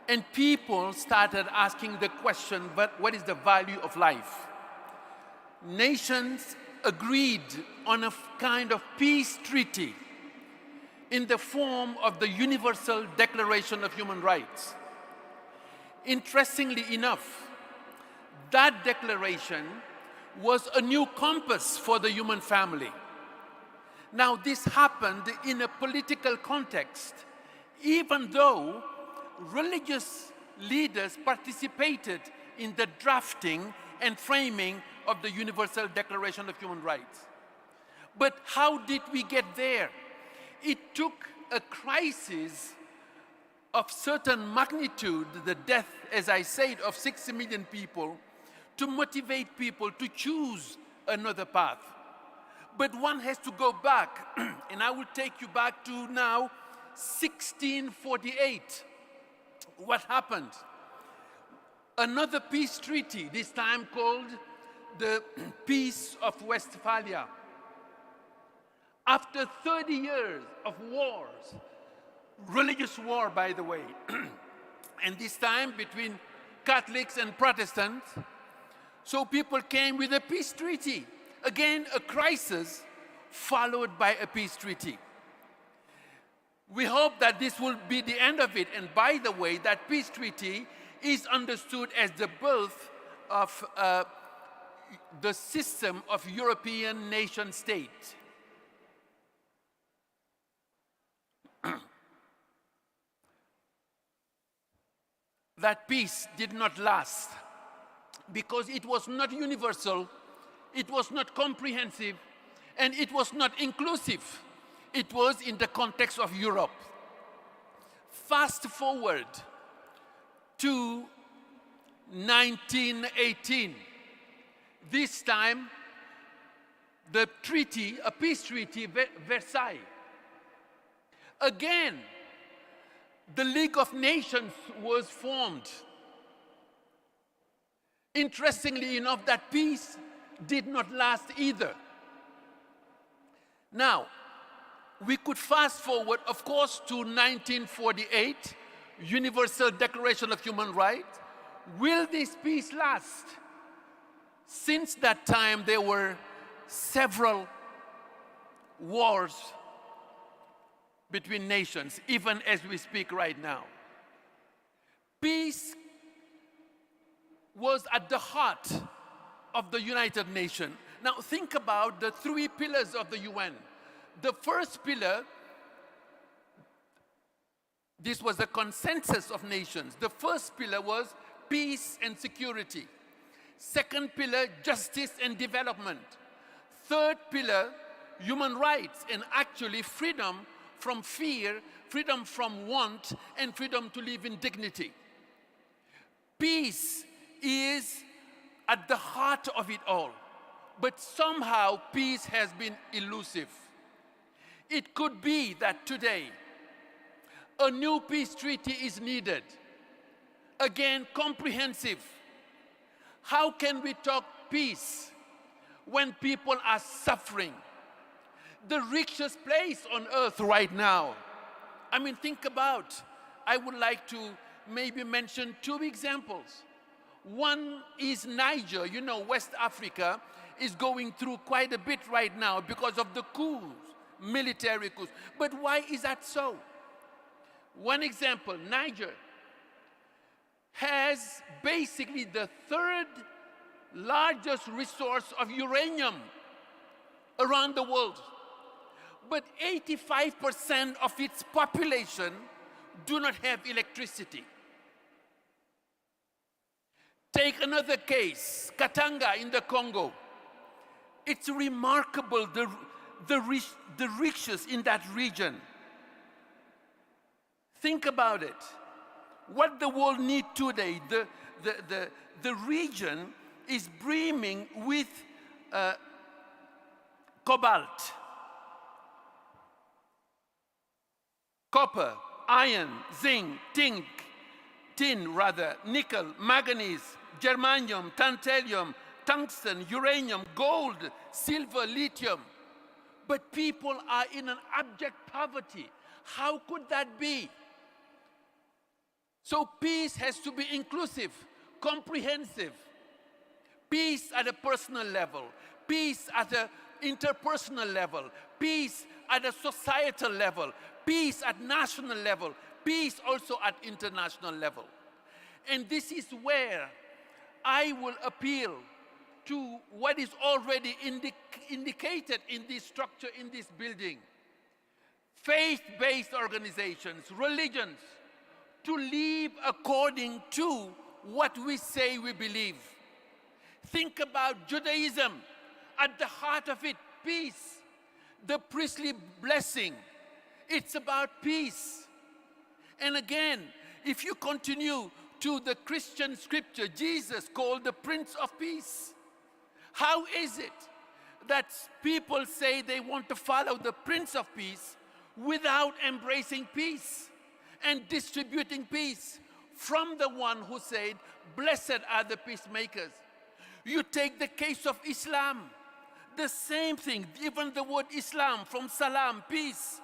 And people started asking the question, but what is the value of life? Nations agreed on a kind of peace treaty in the form of the Universal Declaration of Human Rights. Interestingly enough, that declaration was a new compass for the human family. Now, this happened in a political context, even though religious leaders participated in the drafting and framing of the Universal Declaration of Human Rights. But how did we get there? It took a crisis of certain magnitude, the death, as I said, of 60 million people, to motivate people to choose another path. But one has to go back, and I will take you back to now 1648. What happened? Another peace treaty, this time called the Peace of Westphalia. After 30 years of wars, religious war, by the way, and this time between Catholics and Protestants, so people came with a peace treaty. Again, a crisis followed by a peace treaty. We hope that this will be the end of it. And by the way, that peace treaty is understood as the birth of the system of European nation state. That peace did not last because it was not universal, it was not comprehensive, and it was not inclusive. It was in the context of Europe. Fast forward to 1918. This time, the treaty, a peace treaty, Versailles. Again, the League of Nations was formed. Interestingly enough, that peace did not last either. Now, we could fast forward, of course, to 1948, Universal Declaration of Human Rights. Will this peace last? Since that time, there were several wars between nations, even as we speak right now. Peace was at the heart of the United Nations. Now think about the three pillars of the UN. The first pillar, this was a consensus of nations. The first pillar was peace and security. Second pillar, justice and development. Third pillar, human rights, and actually freedom from fear, freedom from want, and freedom to live in dignity. Peace is at the heart of it all, but somehow peace has been elusive. It could be that today a new peace treaty is needed. Again, comprehensive. How can we talk peace when people are suffering? The richest place on earth right now. I mean, think about, I would like to maybe mention two examples. One is Niger. You know, West Africa is going through quite a bit right now because of the coups, military coups. But why is that so? One example, Niger has basically the third largest resource of uranium around the world. But 85% of its population do not have electricity. Take another case, Katanga in the Congo. It's remarkable, the riches in that region. Think about it. What the world needs today, the region is brimming with cobalt, copper, iron, zinc, tin, nickel, manganese, germanium, tantalum, tungsten, uranium, gold, silver, lithium. But people are in an abject poverty. How could that be? So peace has to be inclusive, comprehensive. Peace at a personal level, peace at an interpersonal level, peace at a societal level, peace at national level, peace also at international level. And this is where I will appeal to what is already indicated in this structure, in this building. Faith-based organizations, religions, to live according to what we say we believe. Think about Judaism. At the heart of it, peace. The priestly blessing, it's about peace. And again, if you continue to the Christian scripture, Jesus called the Prince of Peace. How is it that people say they want to follow the Prince of Peace without embracing peace and distributing peace from the one who said, "Blessed are the peacemakers"? You take the case of Islam, the same thing, even the word Islam from salam, peace,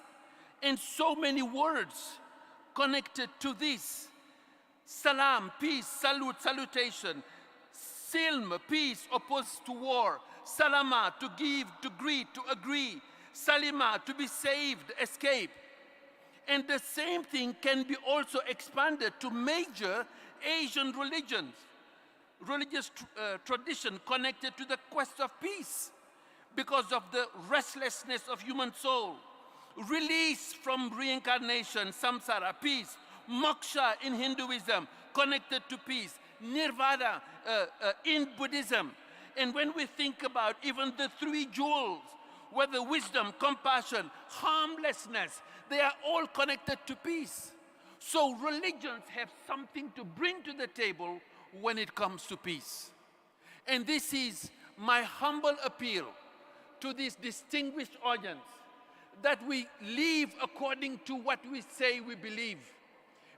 and so many words connected to this. Salam, peace, salute, salutation. Silm, peace, opposed to war. Salama, to give, to greet, to agree. Salima, to be saved, escape. And the same thing can be also expanded to major Asian religions, religious tradition connected to the quest of peace because of the restlessness of human soul. Release from reincarnation, samsara, peace. Moksha in Hinduism, connected to peace. Nirvana in Buddhism. And when we think about even the three jewels, whether wisdom, compassion, harmlessness, they are all connected to peace. So religions have something to bring to the table when it comes to peace. And this is my humble appeal to this distinguished audience, that we live according to what we say we believe,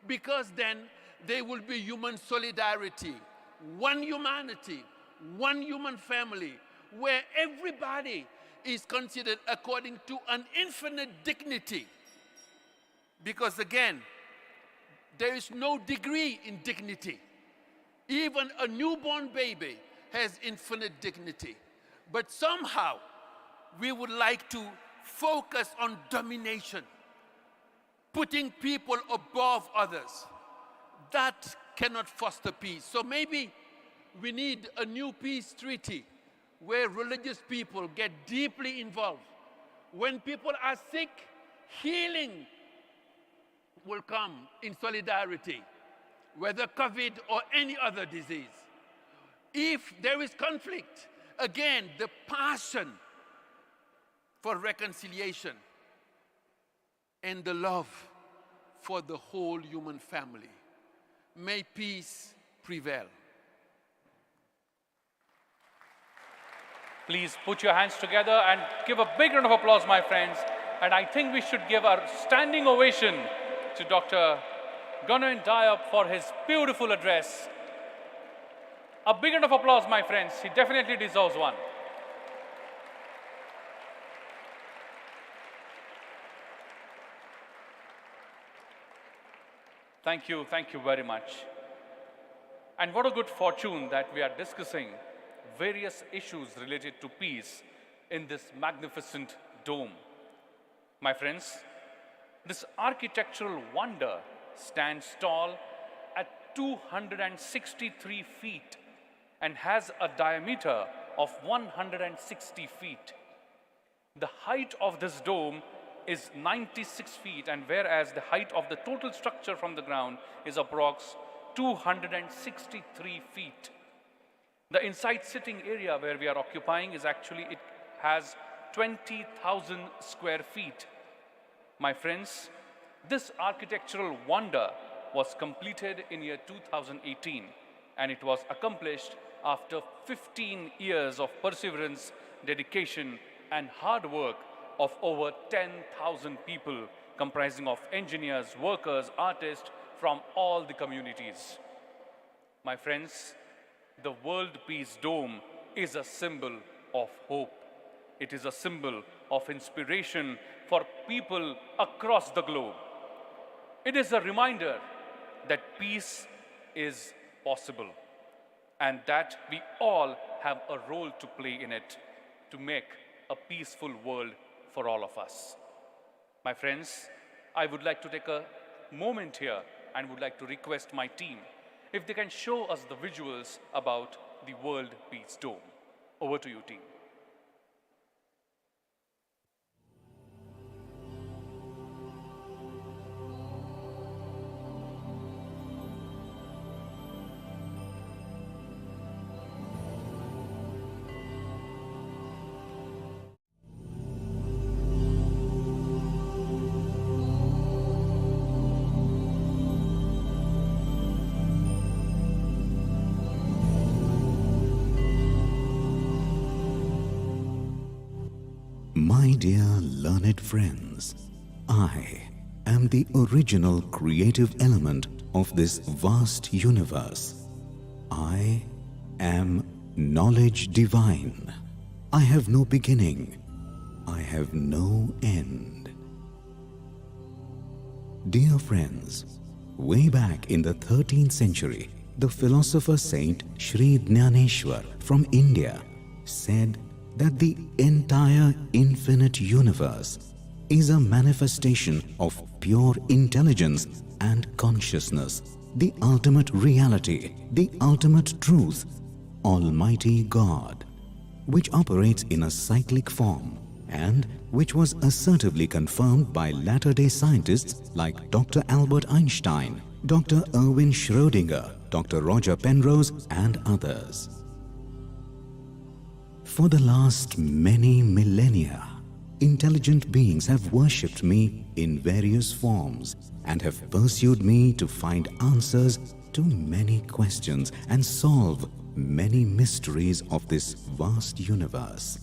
because then there will be human solidarity, one humanity, one human family, where everybody is considered according to an infinite dignity. Because again, there is no degree in dignity. Even a newborn baby has infinite dignity. But somehow, we would like to focus on domination, putting people above others. That cannot foster peace. So maybe we need a new peace treaty where religious people get deeply involved. When people are sick, healing will come in solidarity, whether COVID or any other disease. If there is conflict, again, the passion for reconciliation and the love for the whole human family. May peace prevail. Please put your hands together and give a big round of applause, my friends. And I think we should give a standing ovation to Dr. Gunnar Diop for his beautiful address. A big round of applause, my friends. He definitely deserves one. Thank you very much. And what a good fortune that we are discussing various issues related to peace in this magnificent dome. My friends, this architectural wonder stands tall at 263 feet and has a diameter of 160 feet. The height of this dome is 96 feet, and whereas the height of the total structure from the ground is approx 263 feet. The inside sitting area where we are occupying is actually, it has 20,000 square feet. My friends, this architectural wonder was completed in year 2018, and it was accomplished after 15 years of perseverance, dedication, and hard work of over 10,000 people comprising of engineers, workers, artists from all the communities. My friends, the World Peace Dome is a symbol of hope. It is a symbol of inspiration for people across the globe. It is a reminder that peace is possible and that we all have a role to play in it to make a peaceful world for all of us. My friends, I would like to take a moment here and would like to request my team if they can show us the visuals about the World Peace Dome. Over to you, team. My dear learned friends, I am the original creative element of this vast universe. I am knowledge divine. I have no beginning. I have no end. Dear friends, way back in the 13th century, the philosopher Saint Sri Dnyaneshwar from India said that the entire infinite universe is a manifestation of pure intelligence and consciousness, the ultimate reality, the ultimate truth, Almighty God, which operates in a cyclic form and which was assertively confirmed by latter-day scientists like Dr. Albert Einstein, Dr. Erwin Schrödinger, Dr. Roger Penrose and others. For the last many millennia, intelligent beings have worshipped me in various forms and have pursued me to find answers to many questions and solve many mysteries of this vast universe.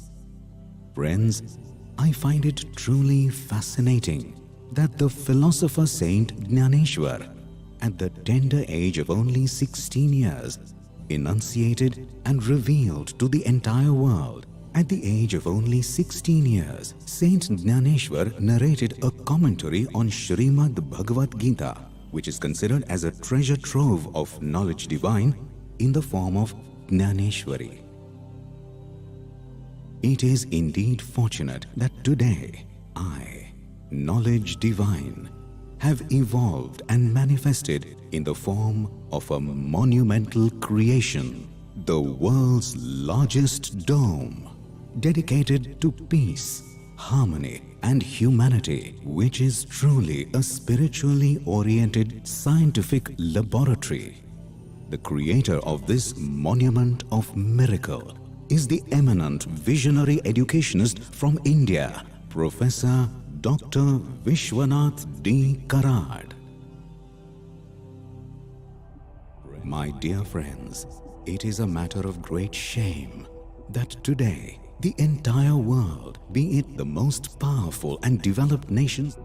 Friends, I find it truly fascinating that the philosopher Saint Dnyaneshwar, at the tender age of only 16 years, enunciated and revealed to the entire world. At the age of only 16 years, Saint Dnyaneshwar narrated a commentary on Srimad Bhagavad Gita, which is considered as a treasure trove of knowledge divine in the form of Dnyaneshwari. It is indeed fortunate that today I, knowledge divine, have evolved and manifested in the form of a monumental creation, the world's largest dome, dedicated to peace, harmony and humanity, which is truly a spiritually oriented scientific laboratory. The creator of this monument of miracle is the eminent visionary educationist from India, Professor Dr. Vishwanath D. Karad. My dear friends, it is a matter of great shame that today the entire world, be it the most powerful and developed nations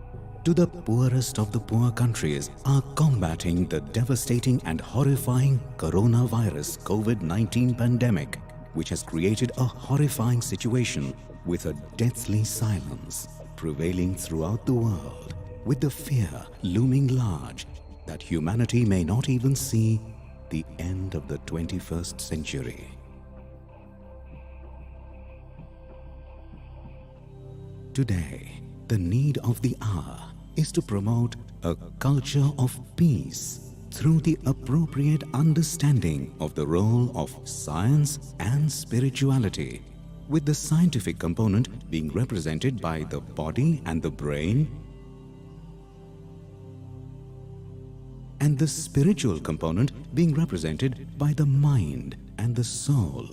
to the poorest of the poor countries, are combating the devastating and horrifying coronavirus COVID-19 pandemic, which has created a horrifying situation with a deathly silence prevailing throughout the world, with the fear looming large that humanity may not even see the end of the 21st century. Today, the need of the hour is to promote a culture of peace through the appropriate understanding of the role of science and spirituality, with the scientific component being represented by the body and the brain, and the spiritual component being represented by the mind and the soul,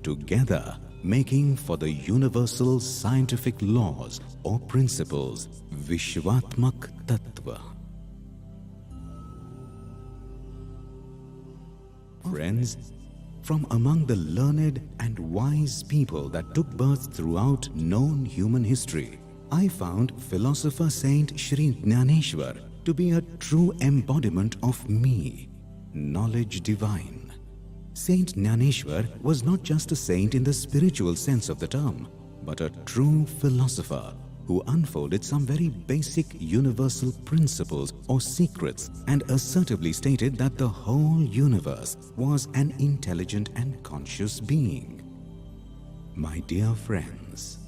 together making for the universal scientific laws or principles, Vishwatmak Tattva. Friends, from among the learned and wise people that took birth throughout known human history, I found philosopher Saint Sri Dnyaneshwar to be a true embodiment of me, knowledge divine. Saint Dnyaneshwar was not just a saint in the spiritual sense of the term, but a true philosopher who unfolded some very basic universal principles or secrets and assertively stated that the whole universe was an intelligent and conscious being. My dear friends,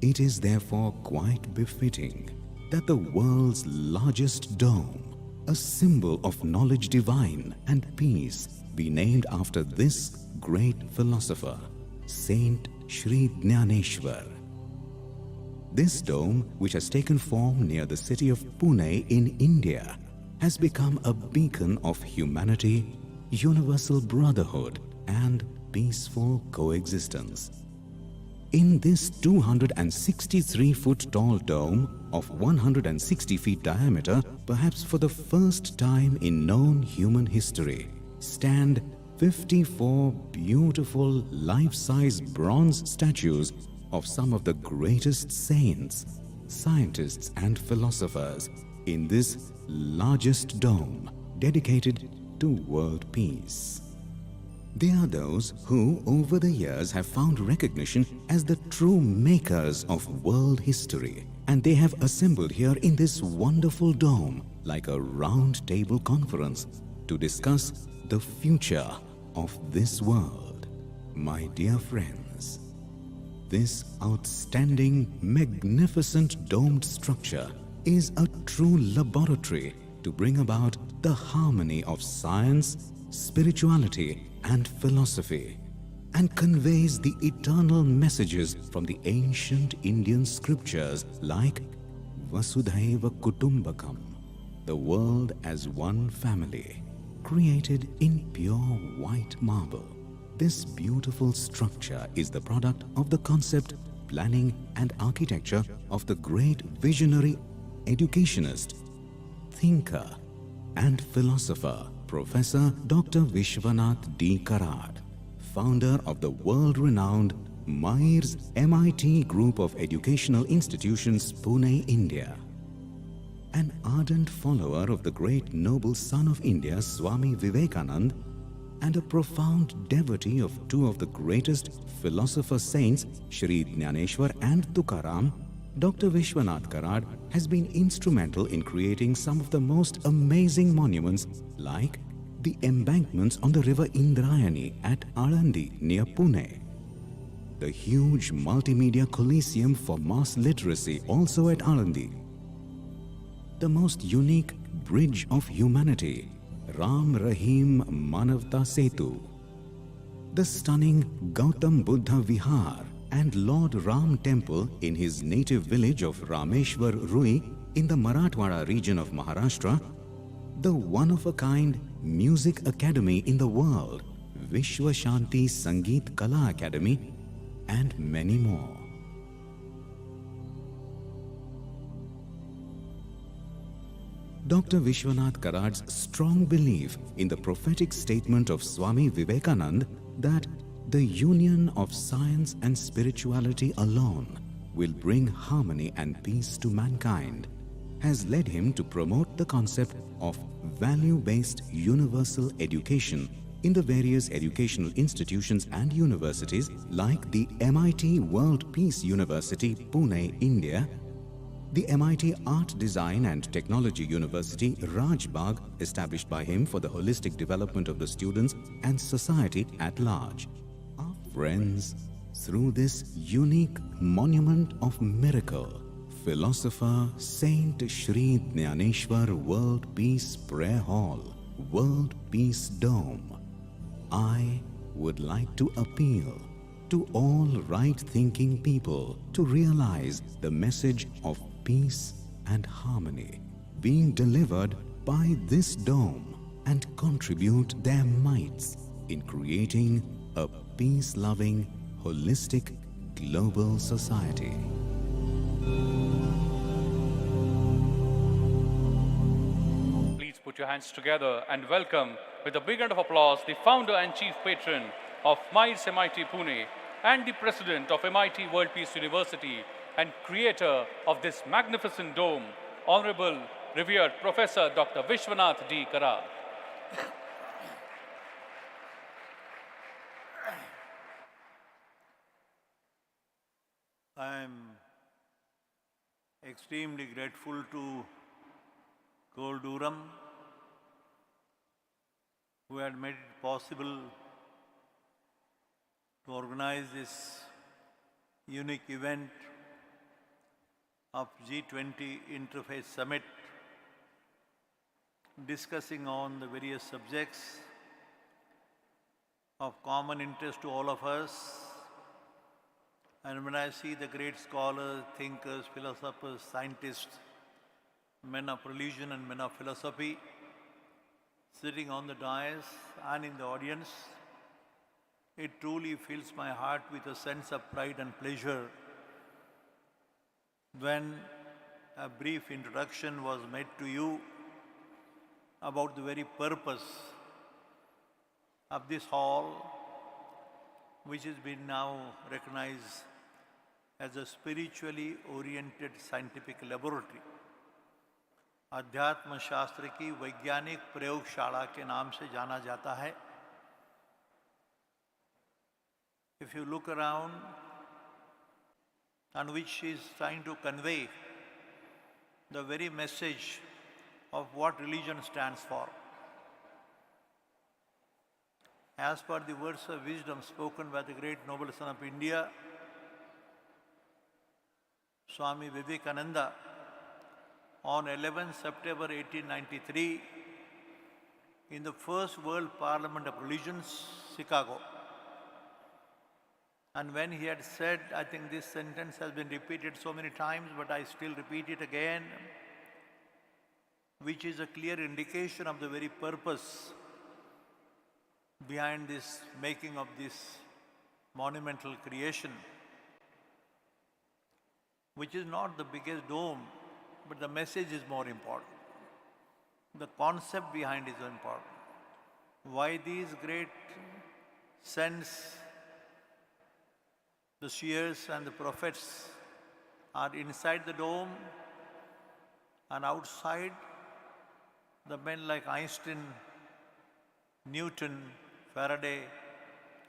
it is therefore quite befitting that the world's largest dome, a symbol of knowledge divine and peace, be named after this great philosopher, Saint Sri Dnyaneshwar. This dome, which has taken form near the city of Pune in India, has become a beacon of humanity, universal brotherhood and peaceful coexistence. In this 263-foot tall dome of 160 feet diameter, perhaps for the first time in known human history, stand 54 beautiful life-size bronze statues of some of the greatest saints, scientists and philosophers in this largest dome dedicated to world peace. They are those who over the years have found recognition as the true makers of world history, and they have assembled here in this wonderful dome like a round table conference to discuss the future of this world. My dear friends, this outstanding, magnificent domed structure is a true laboratory to bring about the harmony of science, spirituality, and philosophy, and conveys the eternal messages from the ancient Indian scriptures like Vasudhaiva Kutumbakam, the world as one family, created in pure white marble. This beautiful structure is the product of the concept, planning, and architecture of the great visionary educationist, thinker, and philosopher Professor Dr. Vishwanath D. Karad, founder of the world-renowned MIR's MIT Group of Educational Institutions, Pune, India. An ardent follower of the great noble son of India, Swami Vivekananda, and a profound devotee of two of the greatest philosopher saints, Shri Jnaneshwar and Tukaram, Dr. Vishwanath Karad has been instrumental in creating some of the most amazing monuments like the embankments on the river Indrayani at Alandi near Pune, the huge multimedia coliseum for mass literacy also at Alandi, the most unique bridge of humanity, Ram Rahim Manavta Setu, the stunning Gautam Buddha Vihar and Lord Ram Temple in his native village of Rameshwar Rui in the Marathwada region of Maharashtra, the one-of-a-kind music academy in the world, Vishwa Shanti Sangeet Kala Academy, and many more. Dr. Vishwanath Karad's strong belief in the prophetic statement of Swami Vivekananda that the union of science and spirituality alone will bring harmony and peace to mankind has led him to promote the concept of value-based universal education in the various educational institutions and universities like the MIT World Peace University, Pune, India, the MIT Art Design and Technology University, Rajbagh, established by him for the holistic development of the students and society at large. Our friends, through this unique monument of miracle, philosopher Saint Shri Jnaneshwar World Peace Prayer Hall, World Peace Dome, I would like to appeal to all right-thinking people to realize the message of peace and harmony being delivered by this dome and contribute their mites in creating a peace-loving, holistic, global society. Please put your hands together and welcome with a big round of applause the founder and chief patron of MIT's MIT Pune and the president of MIT World Peace University and creator of this magnificent dome, Honorable revered Professor Dr. Vishwanath D. Karad. I am extremely grateful to Cole Durham, who had made it possible to organize this unique event of G20 Interfaith Summit, discussing on the various subjects of common interest to all of us. And when I see the great scholars, thinkers, philosophers, scientists, men of religion and men of philosophy sitting on the dais and in the audience, it truly fills my heart with a sense of pride and pleasure when a brief introduction was made to you about the very purpose of this hall, which has been now recognized as a spiritually oriented scientific laboratory. अध्यात्म शास्त्र की वैज्ञानिक प्रयोगशाला के नाम से जाना जाता है. If you look around, and which she is trying to convey the very message of what religion stands for. As per the words of wisdom spoken by the great noble son of India, Swami Vivekananda, on 11 September 1893, in the First World Parliament of Religions, Chicago. And when he had said, I think this sentence has been repeated so many times, but I still repeat it again, which is a clear indication of the very purpose behind this making of this monumental creation, which is not the biggest dome, but the message is more important. The concept behind is important. Why these great saints, the seers and the prophets are inside the dome, and outside the men like Einstein, Newton, Faraday,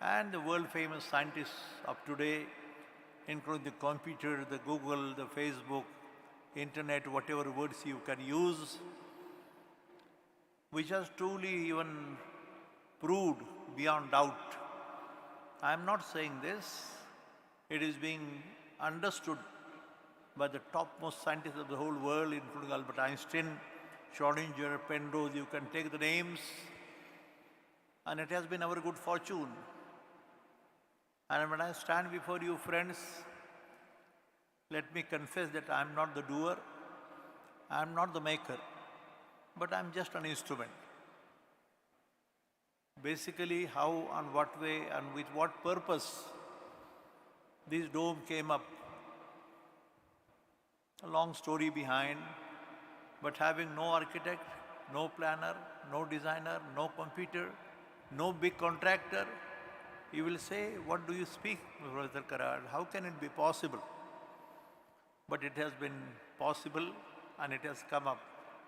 and the world famous scientists of today, including the computer, the Google, the Facebook, internet, whatever words you can use, which has truly even proved beyond doubt. I am not saying this. It is being understood by the topmost scientists of the whole world, including Albert Einstein, Schrodinger, Penrose, you can take the names. And it has been our good fortune. And when I stand before you, friends, let me confess that I am not the doer, I am not the maker, but I am just an instrument. Basically, how and what way and with what purpose this dome came up, a long story behind, but having no architect, no planner, no designer, no computer, no big contractor, you will say, what do you speak, Professor Karad? How can it be possible? But it has been possible and it has come up.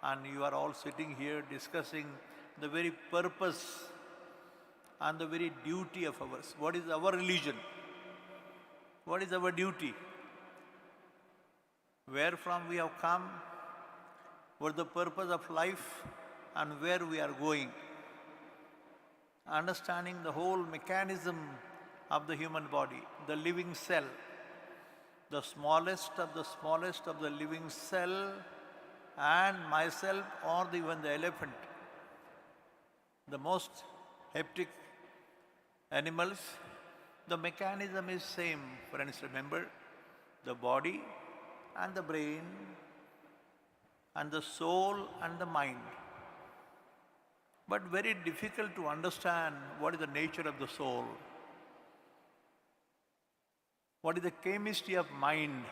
And you are all sitting here discussing the very purpose and the very duty of ours. What is our religion? What is our duty? Where from we have come? What is the purpose of life and where we are going? Understanding the whole mechanism of the human body, the living cell, the smallest of the living cell, and myself or even the elephant, the most hectic animals, the mechanism is same, friends, remember, the body and the brain and the soul and the mind. But very difficult to understand what is the nature of the soul. What is the chemistry of mind?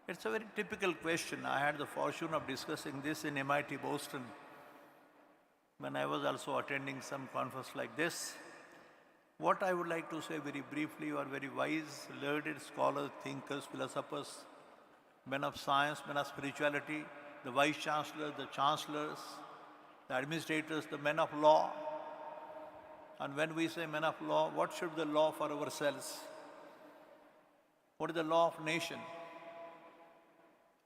It's a very typical question. I had the fortune of discussing this in MIT Boston when I was also attending some conference like this. What I would like to say very briefly, you are very wise, learned scholars, thinkers, philosophers, men of science, men of spirituality, the vice chancellors, the chancellors, the administrators, the men of law. And when we say men of law, what should be the law for ourselves? What is the law of nation?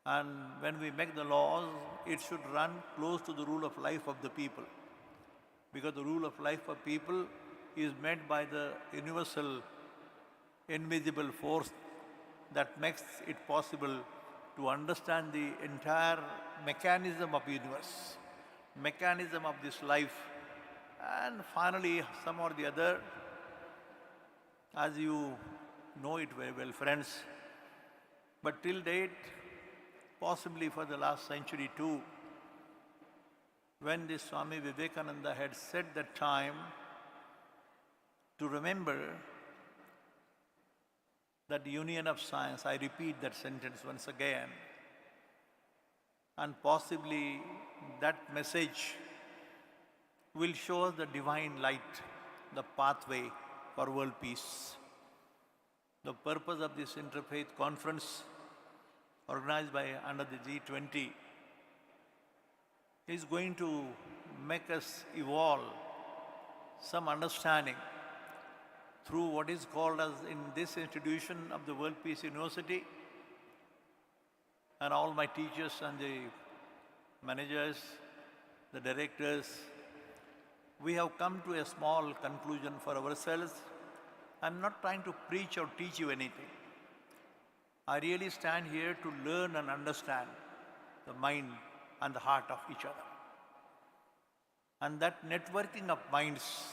And when we make the laws, it should run close to the rule of life of the people. Because the rule of life of people is made by the universal, invisible force that makes it possible to understand the entire mechanism of the universe, mechanism of this life, and finally, some or the other, as you know it very well, friends, but till date, possibly for the last century too, when this Swami Vivekananda had said that time to remember that union of science, I repeat that sentence once again, and possibly that message will show us the divine light, the pathway for world peace. The purpose of this interfaith conference organized by under the G20 is going to make us evolve some understanding through what is called as in this institution of the World Peace University, and all my teachers and the managers, the directors, we have come to a small conclusion for ourselves. I'm not trying to preach or teach you anything. I really stand here to learn and understand the mind and the heart of each other. And that networking of minds,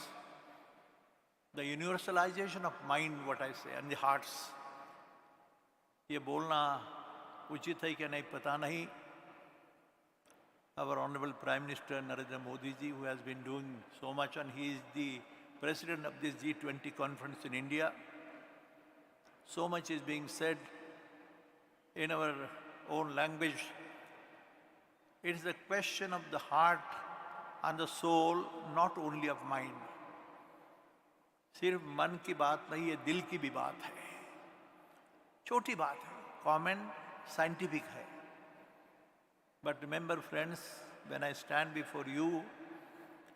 the universalization of mind, what I say, and the hearts, ये बोलना उचित है कि नहीं पता नहीं. Our Honorable Prime Minister Narendra Modi ji, who has been doing so much, and he is the President of this G20 conference in India. So much is being said in our own language. It is a question of the heart and the soul, not only of mind. सिर्फ मन की बात नहीं है, दिल की भी बात है. छोटी बात है, common, scientific है. But remember, friends, when I stand before you,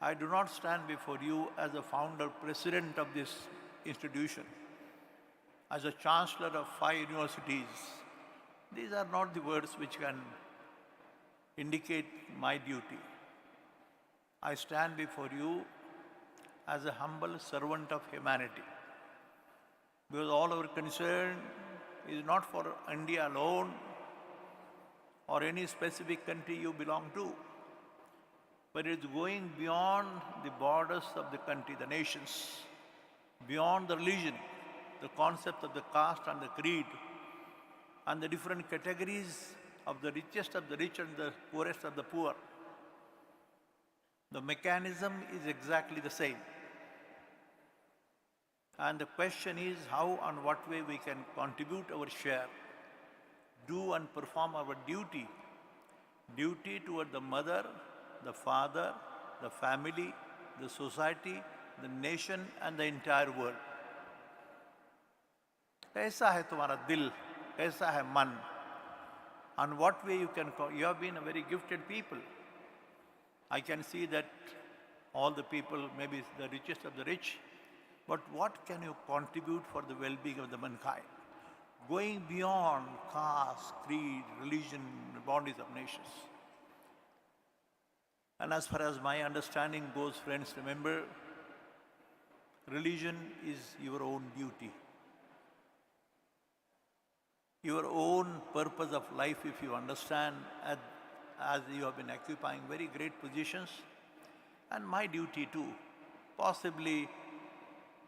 I do not stand before you as a founder, president of this institution, as a chancellor of 5 universities. These are not the words which can indicate my duty. I stand before you as a humble servant of humanity, because all our concern is not for India alone or any specific country you belong to, but it's going beyond the borders of the country, the nations, beyond the religion, the concept of the caste and the creed, and the different categories of the richest of the rich and the poorest of the poor. The mechanism is exactly the same. And the question is how and what way we can contribute our share, do and perform our duty. Duty toward the mother, the father, the family, the society, the nation and the entire world. कैसा है तुम्हारा दिल, कैसा है मन? And what way you can, you have been a very gifted people. I can see that all the people, maybe the richest of the rich, but what can you contribute for the well-being of the mankind? Going beyond caste, creed, religion, boundaries of nations. And as far as my understanding goes, friends, remember, religion is your own duty. Your own purpose of life, if you understand, as you have been occupying very great positions, and my duty too. Possibly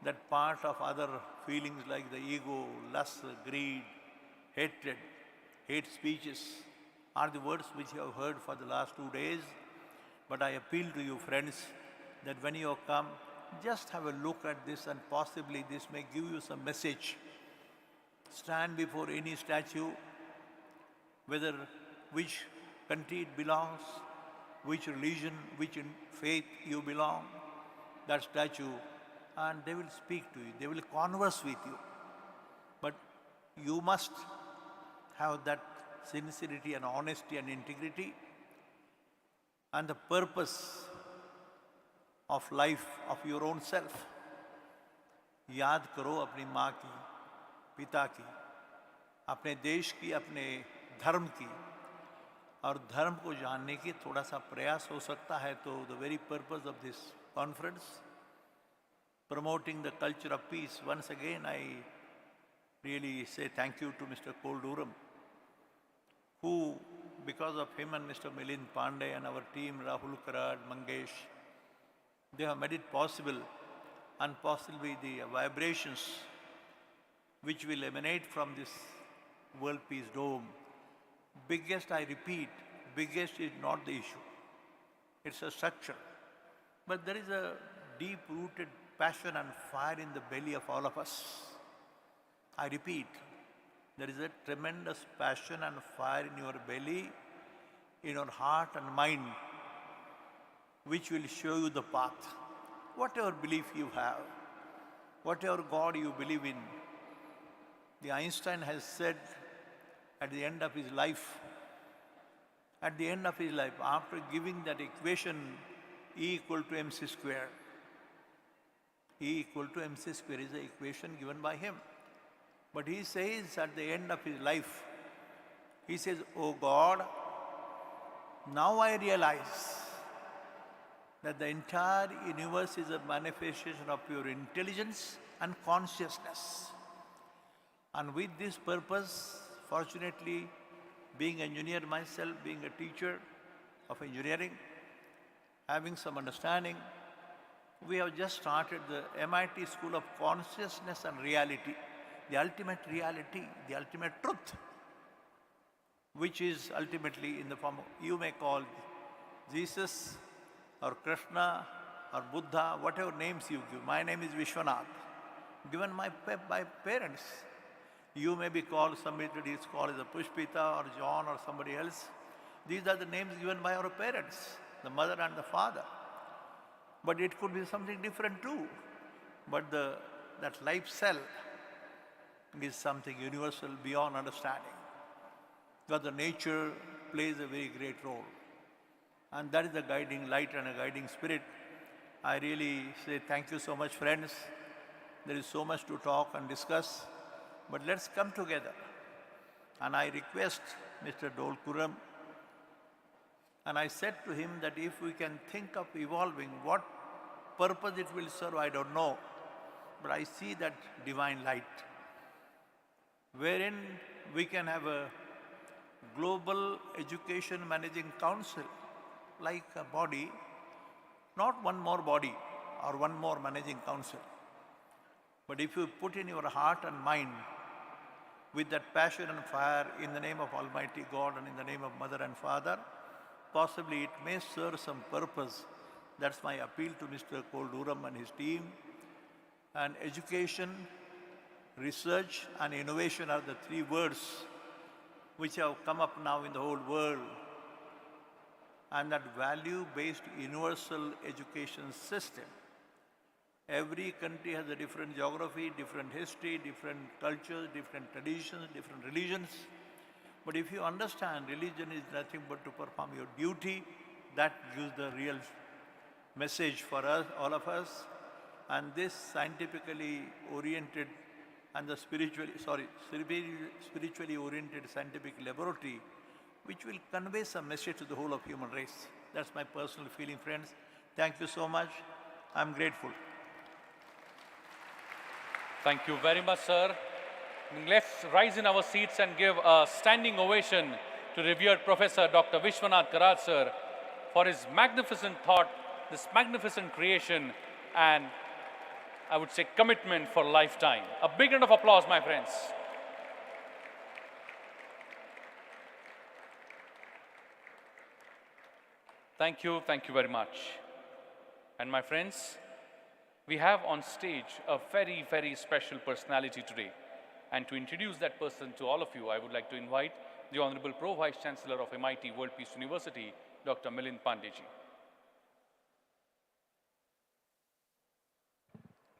that part of other feelings like the ego, lust, greed, hatred, hate speeches are the words which you have heard for the last 2 days. But I appeal to you, friends, that when you come, just have a look at this and possibly this may give you some message. Stand before any statue, whether which country it belongs, which religion, which faith you belong, that statue, and they will speak to you, they will converse with you. But you must have that sincerity and honesty and integrity and the purpose of life of your own self. याद करो अपनी माँ की, पिता की, अपने देश की, अपने धर्म की, और धर्म को जानने की थोड़ा सा प्रयास हो सकता है. तो the very purpose of this conference, promoting the culture of peace. Once again, I really say thank you to Mr. Kolduram, who, because of him and Mr. Milind Pandey and our team, Rahul Karad, Mangesh, they have made it possible, and possibly the vibrations which will emanate from this World Peace Dome. Biggest, I repeat, biggest is not the issue. It's a structure. But there is a deep-rooted passion and fire in the belly of all of us. I repeat, there is a tremendous passion and fire in your belly, in your heart and mind, which will show you the path. Whatever belief you have, whatever God you believe in, The Einstein has said at the end of his life, after giving that equation E equal to mc square, E equal to mc square is the equation given by him. But he says at the end of his life, he says, "Oh God, now I realize that the entire universe is a manifestation of your intelligence and consciousness. And with this purpose, fortunately, being an engineer myself, being a teacher of engineering, having some understanding, we have just started the MIT School of Consciousness and Reality, the ultimate reality, the ultimate truth, which is ultimately in the form of, you may call Jesus or Krishna or Buddha, whatever names you give. My name is Vishwanath, given by parents. You may be called, somebody is called as a Pushpita or John or somebody else. These are the names given by our parents, the mother and the father. But it could be something different too. But that life cell is something universal beyond understanding. Because the nature plays a very great role. And that is the guiding light and a guiding spirit. I really say thank you so much, friends. There is so much to talk and discuss. But let's come together. And I request Mr. Dolkuram, and I said to him that if we can think of evolving, what purpose it will serve, I don't know. But I see that divine light, wherein we can have a global education managing council, like a body, not one more body or one more managing council. But if you put in your heart and mind with that passion and fire in the name of Almighty God and in the name of Mother and Father, possibly it may serve some purpose. That's my appeal to Mr. Kolduram and his team. And education, research and innovation are the three words which have come up now in the whole world. And that value-based universal education system. Every country has a different geography, different history, different cultures, different traditions, different religions. But if you understand religion is nothing but to perform your duty, that gives the real message for us, all of us. And this scientifically oriented and the spiritually oriented scientific laboratory, which will convey some message to the whole of human race. That's my personal feeling, friends. Thank you so much. I'm grateful. Thank you very much, sir. Let's rise in our seats and give a standing ovation to revered Professor Dr. Vishwanath Karaj, sir, for his magnificent thought, this magnificent creation, and I would say commitment for lifetime. A big round of applause, my friends. Thank you very much. And my friends, we have on stage a very, very special personality today. And to introduce that person to all of you, I would like to invite the Honorable Pro-Vice Chancellor of MIT World Peace University, Dr. Milind Pandeyji.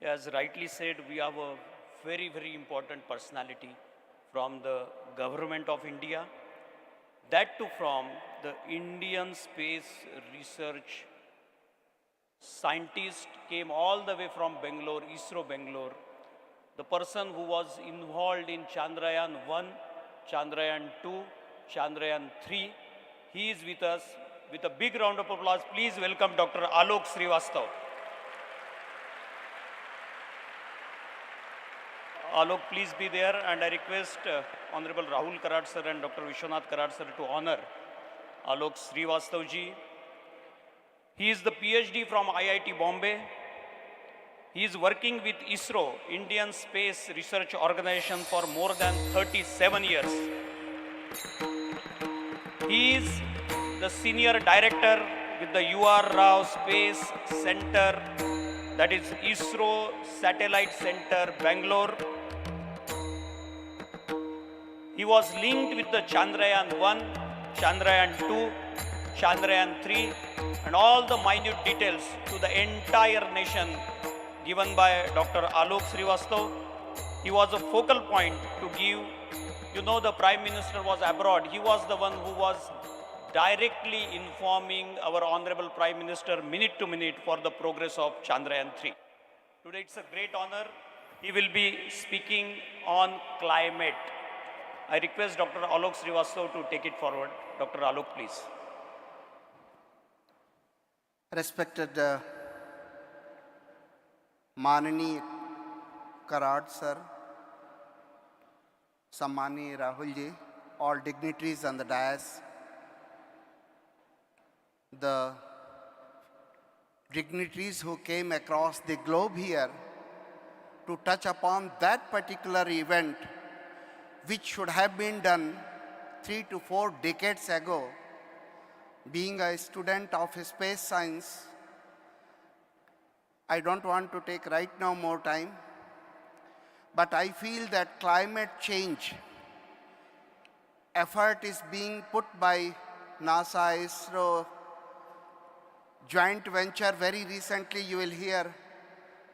As rightly said, we have a very, very important personality from the government of India, that too from the Indian Space Research scientist, came all the way from Bangalore, ISRO Bangalore, the person who was involved in Chandrayaan 1, Chandrayaan 2, Chandrayaan 3. He is with us. With a big round of applause, please welcome Dr. Alok Srivastav. Alok, please be there, and I request Honorable Rahul Karaj sir and Dr. Vishwanath Karaj sir to honor Alok Srivastav ji. He is the PhD from IIT Bombay. He is working with ISRO, Indian Space Research Organization, for more than 37 years. He is the Senior Director with the UR Rao Space Center, that is ISRO Satellite Center, Bangalore. He was linked with the Chandrayaan 1, Chandrayaan 2, Chandrayaan 3, and all the minute details to the entire nation given by Dr. Alok Srivastav. He was a focal point to give, you know, the Prime Minister was abroad. He was the one who was directly informing our Honorable Prime Minister minute to minute for the progress of Chandrayaan 3. Today it's a great honor. He will be speaking on climate. I request Dr. Alok Srivastava to take it forward. Dr. Alok, please. Respected Manani Karad sir, Sammani Rahul ji, all dignitaries on the dais, the dignitaries who came across the globe here to touch upon that particular event which should have been done 3 to 4 decades ago. Being a student of space science, I don't want to take right now more time, but I feel that climate change effort is being put by NASA, ISRO, joint venture. Very recently you will hear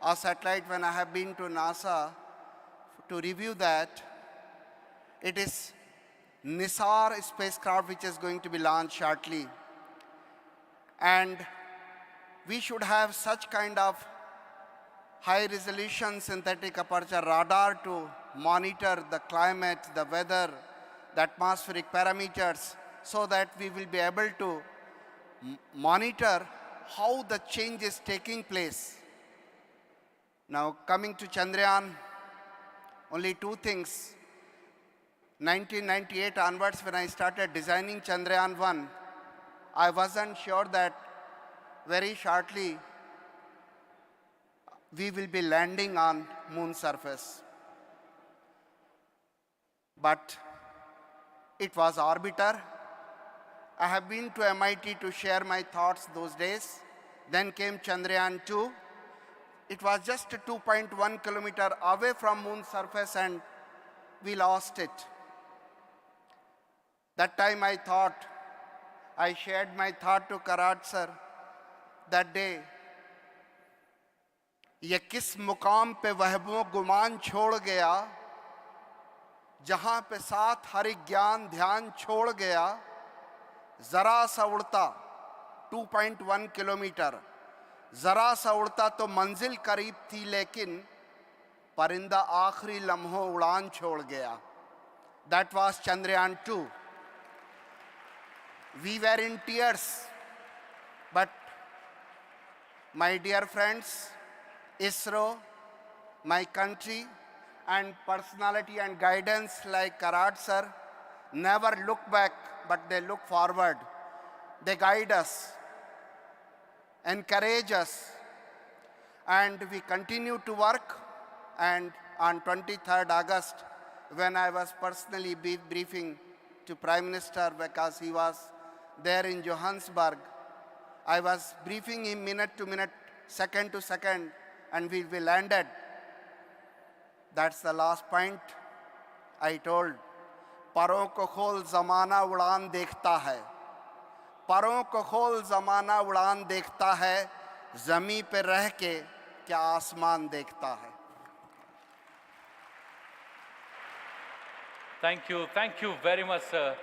a satellite when I have been to NASA to review that. It is Nisar spacecraft which is going to be launched shortly. And we should have such kind of high resolution synthetic aperture radar to monitor the climate, the weather, the atmospheric parameters, so that we will be able to monitor how the change is taking place. Now coming to Chandrayaan, only 2 things. 1998 onwards, when I started designing Chandrayaan 1, I wasn't sure that very shortly we will be landing on moon surface. But it was orbiter. I have been to MIT to share my thoughts those days. Then came Chandrayaan 2. It was just 2.1 kilometer away from moon surface and we lost it. That time I shared my thought to Karad sir that day. ये किस मुकाम पे वहमो गुमान छोड़ गया, जहां पे साथ हरि ज्ञान ध्यान छोड़ गया, जरा सा उड़ता 2.1 किलोमीटर, जरा सा उड़ता तो मंजिल करीब थी, लेकिन परिंदा आखिरी लम्हों उड़ान छोड़ गया. That was Chandrayaan 2. We were in tears, but my dear friends, ISRO, my country, and personality and guidance like Karad sir never look back, but they look forward. They guide us, encourage us, and we continue to work. And on 23rd August, when I was personally briefing to Prime Minister because he was there in Johannesburg, I was briefing him minute to minute, second to second, and we landed. That's the last point I told. परों को खोल ज़माना उड़ान देखता है, परों को खोल ज़माना उड़ान देखता है, ज़मीं पे रह के क्या आसमान देखता है. Thank you very much, sir.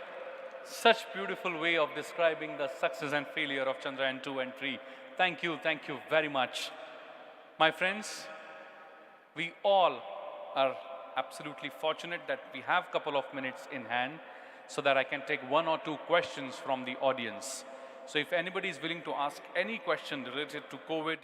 Such beautiful way of describing the success and failure of Chandrayaan 2 and 3. Thank you very much. My friends, we all are absolutely fortunate that we have a couple of minutes in hand so that I can take 1 or 2 questions from the audience. So if anybody is willing to ask any question related to COVID,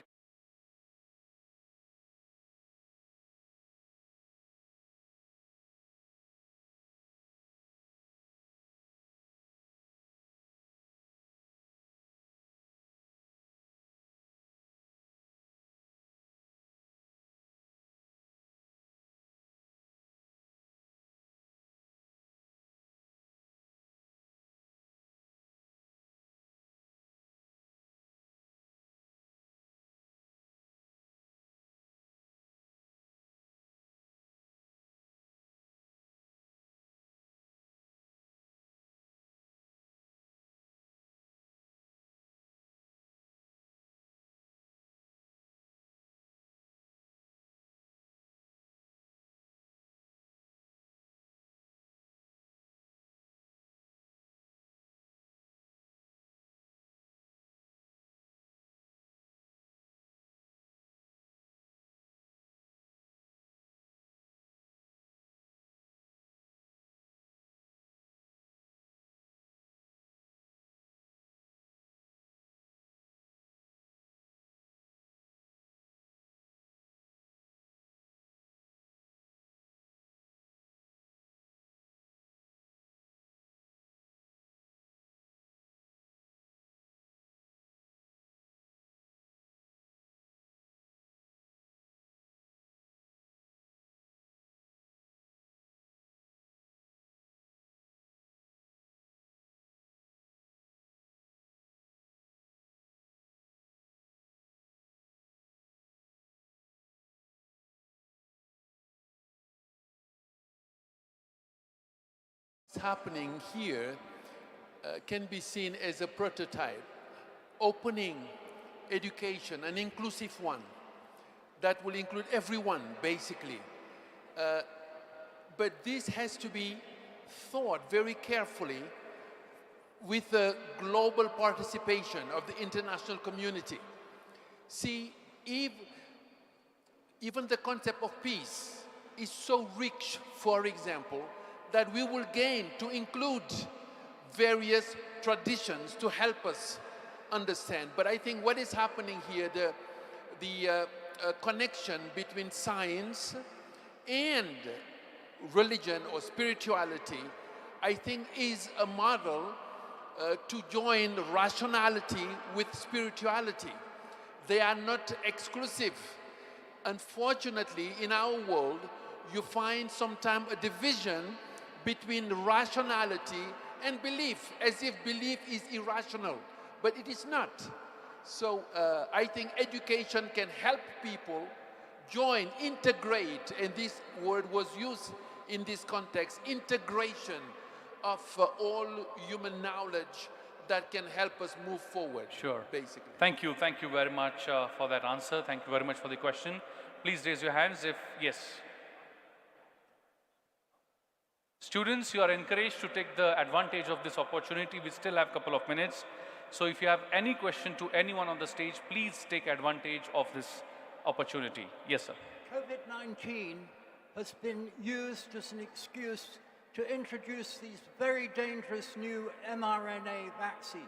What's happening here can be seen as a prototype, opening education, an inclusive one that will include everyone, basically. But this has to be thought very carefully with the global participation of the international community. See, even the concept of peace is so rich, for example, that we will gain to include various traditions to help us understand. But I think what is happening here, the connection between science and religion or spirituality, I think is a model to join rationality with spirituality. They are not exclusive. Unfortunately, in our world, you find sometimes a division between rationality and belief, as if belief is irrational, but it is not. So I think education can help people join, integrate, and this word was used in this context, integration of all human knowledge that can help us move forward. Sure. Basically. Thank you very much for that answer. Thank you very much for the question. Please raise your hands if yes. Students, you are encouraged to take the advantage of this opportunity. We still have a couple of minutes. So if you have any question to anyone on the stage, please take advantage of this opportunity. Yes, sir. COVID-19 has been used as an excuse to introduce these very dangerous new mRNA vaccines.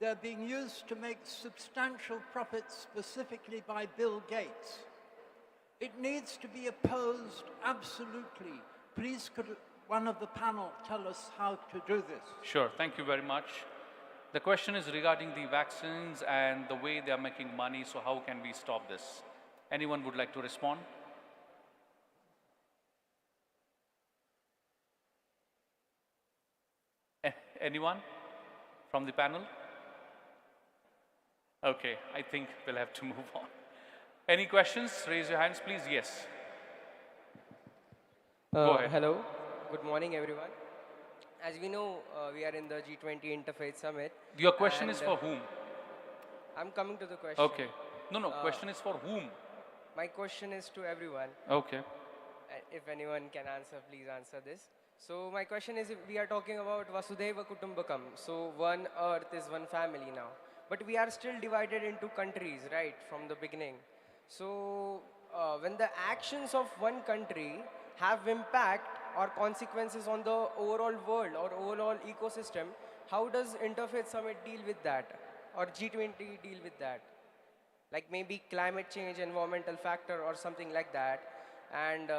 They're being used to make substantial profits specifically by Bill Gates. It needs to be opposed absolutely. Please could one of the panel tell us how to do this? Sure, thank you very much. The question is regarding the vaccines and the way they are making money, so how can we stop this? Anyone would like to respond? Anyone from the panel? Okay, I think we'll have to move on. Any questions? Raise your hands, please. Yes. Go ahead. Hello. Good morning, everyone. As we know, we are in the G20 Interfaith Summit. Your question is for whom? I'm coming to the question. Okay. No, question is for whom? My question is to everyone. Okay. If anyone can answer, please answer this. So my question is, if we are talking about Vasudhaiva Kutumbakam, so one earth is one family now. But we are still divided into countries, right, from the beginning. So when the actions of one country have impact or consequences on the overall world or overall ecosystem, how does Interfaith Summit deal with that? Or G20 deal with that? Like maybe climate change, environmental factor or something like that. And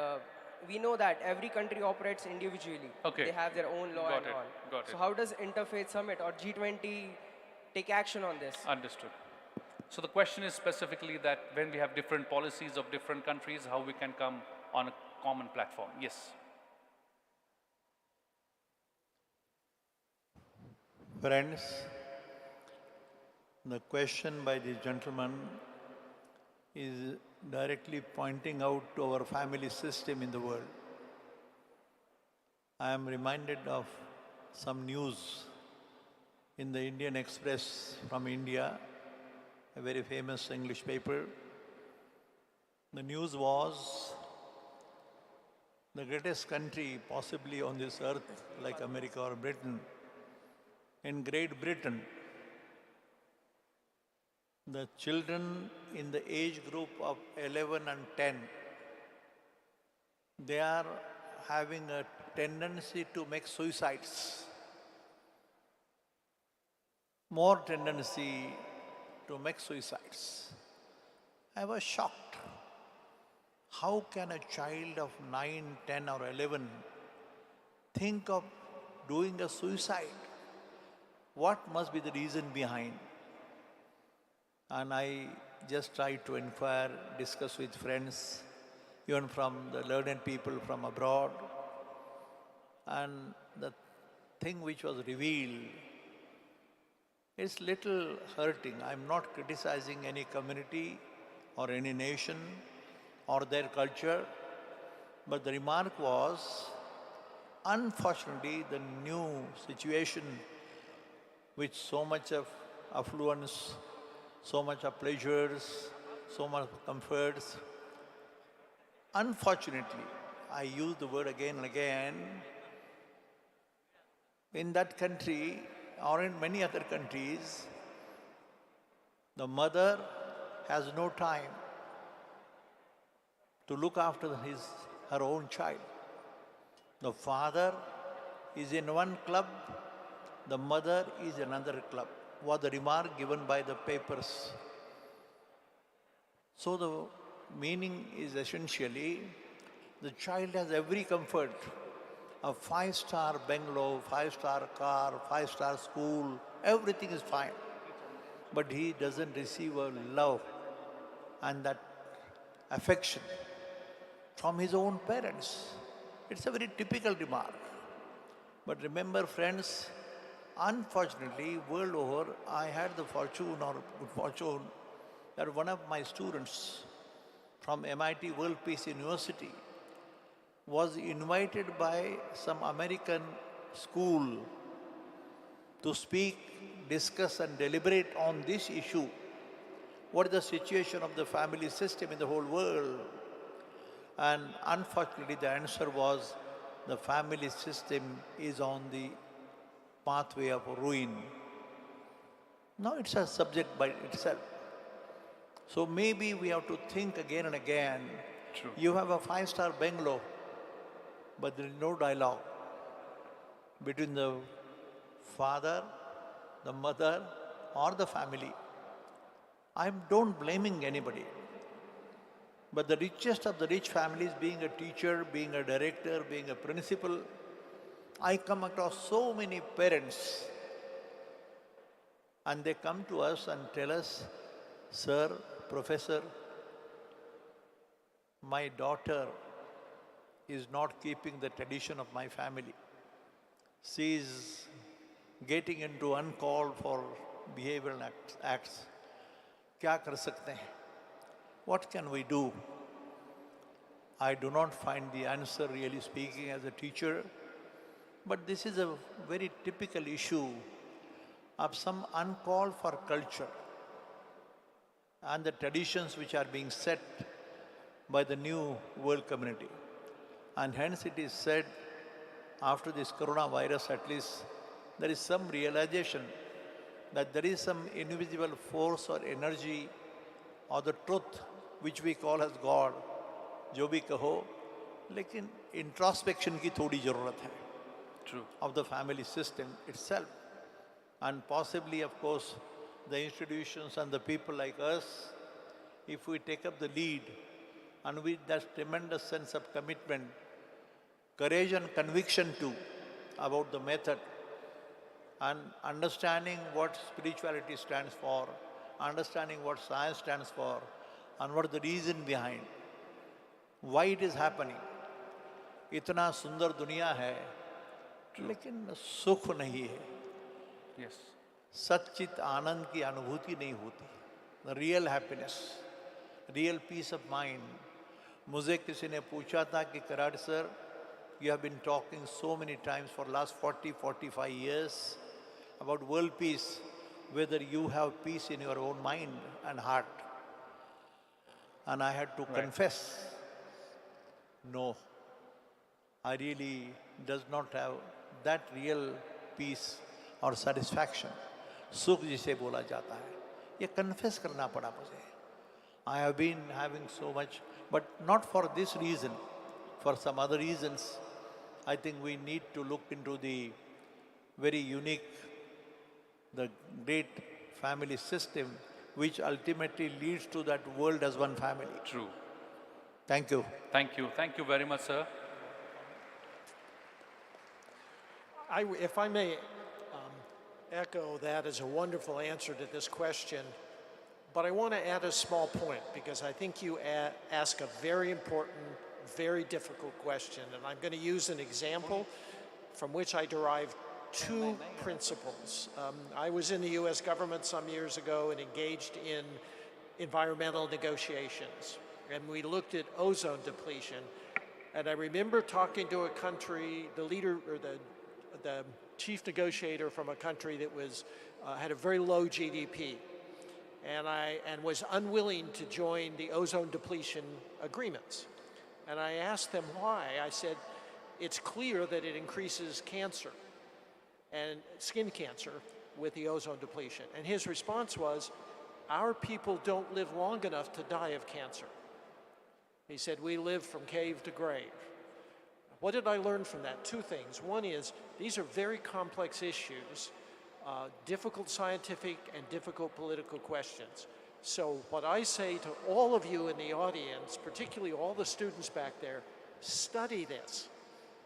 we know that every country operates individually. Okay. They have their own law Got and it. all. Got it. So how does Interfaith Summit or G20 take action on this? Understood. So the question is specifically that when we have different policies of different countries, how we can come on a common platform. Yes. Friends, the question by the gentleman is directly pointing out to our family system in the world. I am reminded of some news in the Indian Express from India, a very famous English paper. The news was the greatest country possibly on this earth, like America or Britain, in Great Britain, the children in the age group of 11 and 10, they are having a tendency to make suicides. More tendency to make suicides. I was shocked. How can a child of 9, 10 or 11 think of doing a suicide? What must be the reason behind? And I just tried to inquire, discuss with friends, even from the learned people from abroad. And the thing which was revealed is little hurting. I'm not criticizing any community or any nation or their culture, but the remark was, Unfortunately, the new situation with so much of affluence, so much of pleasures, so much of comforts, unfortunately, I use the word again and again, in that country or in many other countries, the mother has no time to look after her own child. The father is in one club, the mother is in another club, was the remark given by the papers. So the meaning is essentially, the child has every comfort, a 5-star bungalow, 5-star car, 5-star school, everything is fine. But he doesn't receive a love and that affection from his own parents. It's a very typical remark. But remember, friends, unfortunately, world over, I had the fortune or good fortune that one of my students from MIT World Peace University was invited by some American school to speak, discuss and deliberate on this issue. What is the situation of the family system in the whole world? And unfortunately, the answer was the family system is on the pathway of ruin. Now it's a subject by itself. So maybe we have to think again and again. True. You have a 5-star bungalow, but there is no dialogue between the father, the mother, or the family. I don't blaming anybody. But the richest of the rich families, being a teacher, being a director, being a principal, I come across so many parents and they come to us and tell us, sir, professor, my daughter is not keeping the tradition of my family. She is getting into uncalled for behavioral acts. Kya kar sakte hain? What can we do? I do not find the answer, really speaking, as a teacher, but this is a very typical issue of some uncalled for culture and the traditions which are being set by the new world community. And hence it is said, after this coronavirus at least, there is some realization that there is some invisible force or energy or the truth which we call as God, जो भी कहो, लेकिन introspection की थोड़ी ज़रूरत है. True. Of the family system itself. And possibly, of course, the institutions and the people like us, if we take up the lead and with that tremendous sense of commitment, courage and conviction too about the method and understanding what spirituality stands for, understanding what science stands for, and what is the reason behind, why it is happening. इतना सुंदर दुनिया है, लेकिन सुख नहीं है. Yes. सच्चित आनंद की अनुभूति नहीं होती. The real happiness, real peace of mind. मुझे किसी ने पूछा था कि Karad sir, you have been talking so many times for last 40-45 years about world peace, whether you have peace in your own mind and heart. And I had to confess, no, I really does not have that real peace or satisfaction. सुख जिसे बोला जाता है, ये confess करना पड़ा मुझे. I have been having so much, but not for this reason, for some other reasons. I think we need to look into the very unique, the great family system, which ultimately leads to that world as one family. True. Thank you. Thank you. Thank you very much, sir. If I may echo that as a wonderful answer to this question, but I want to add a small point because I think you ask a very important, very difficult question, and I'm going to use an example from which I derived two principles. I was in the US government some years ago and engaged in environmental negotiations, and we looked at ozone depletion. And I remember talking to a country, the leader or the chief negotiator from a country that was had a very low GDP, and was unwilling to join the ozone depletion agreements. And I asked them why. I said, it's clear that it increases cancer and skin cancer with the ozone depletion. And his response was, our people don't live long enough to die of cancer. He said, we live from cave to grave. What did I learn from that? Two things. One is, these are very complex issues, difficult scientific and difficult political questions. So what I say to all of you in the audience, particularly all the students back there, study this.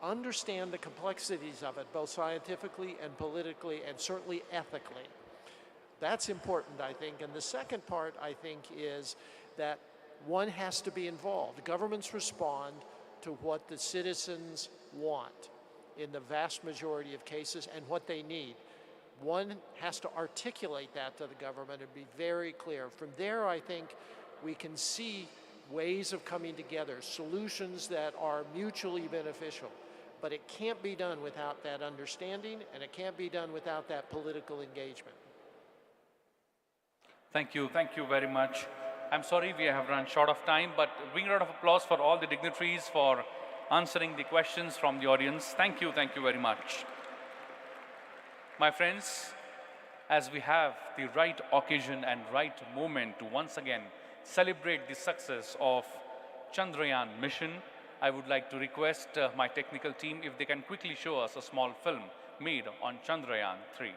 Understand the complexities of it, both scientifically and politically and certainly ethically. That's important, I think. And the second part, I think, is that one has to be involved. Governments respond to what the citizens want in the vast majority of cases and what they need. One has to articulate that to the government and be very clear. From there, I think we can see ways of coming together, solutions that are mutually beneficial. But it can't be done without that understanding, and it can't be done without that political engagement. Thank you very much. I'm sorry we have run short of time, but bring a round of applause for all the dignitaries for answering the questions from the audience. Thank you very much. My friends, as we have the right occasion and right moment to once again celebrate the success of Chandrayaan mission, I would like to request my technical team if they can quickly show us a small film made on Chandrayaan 3.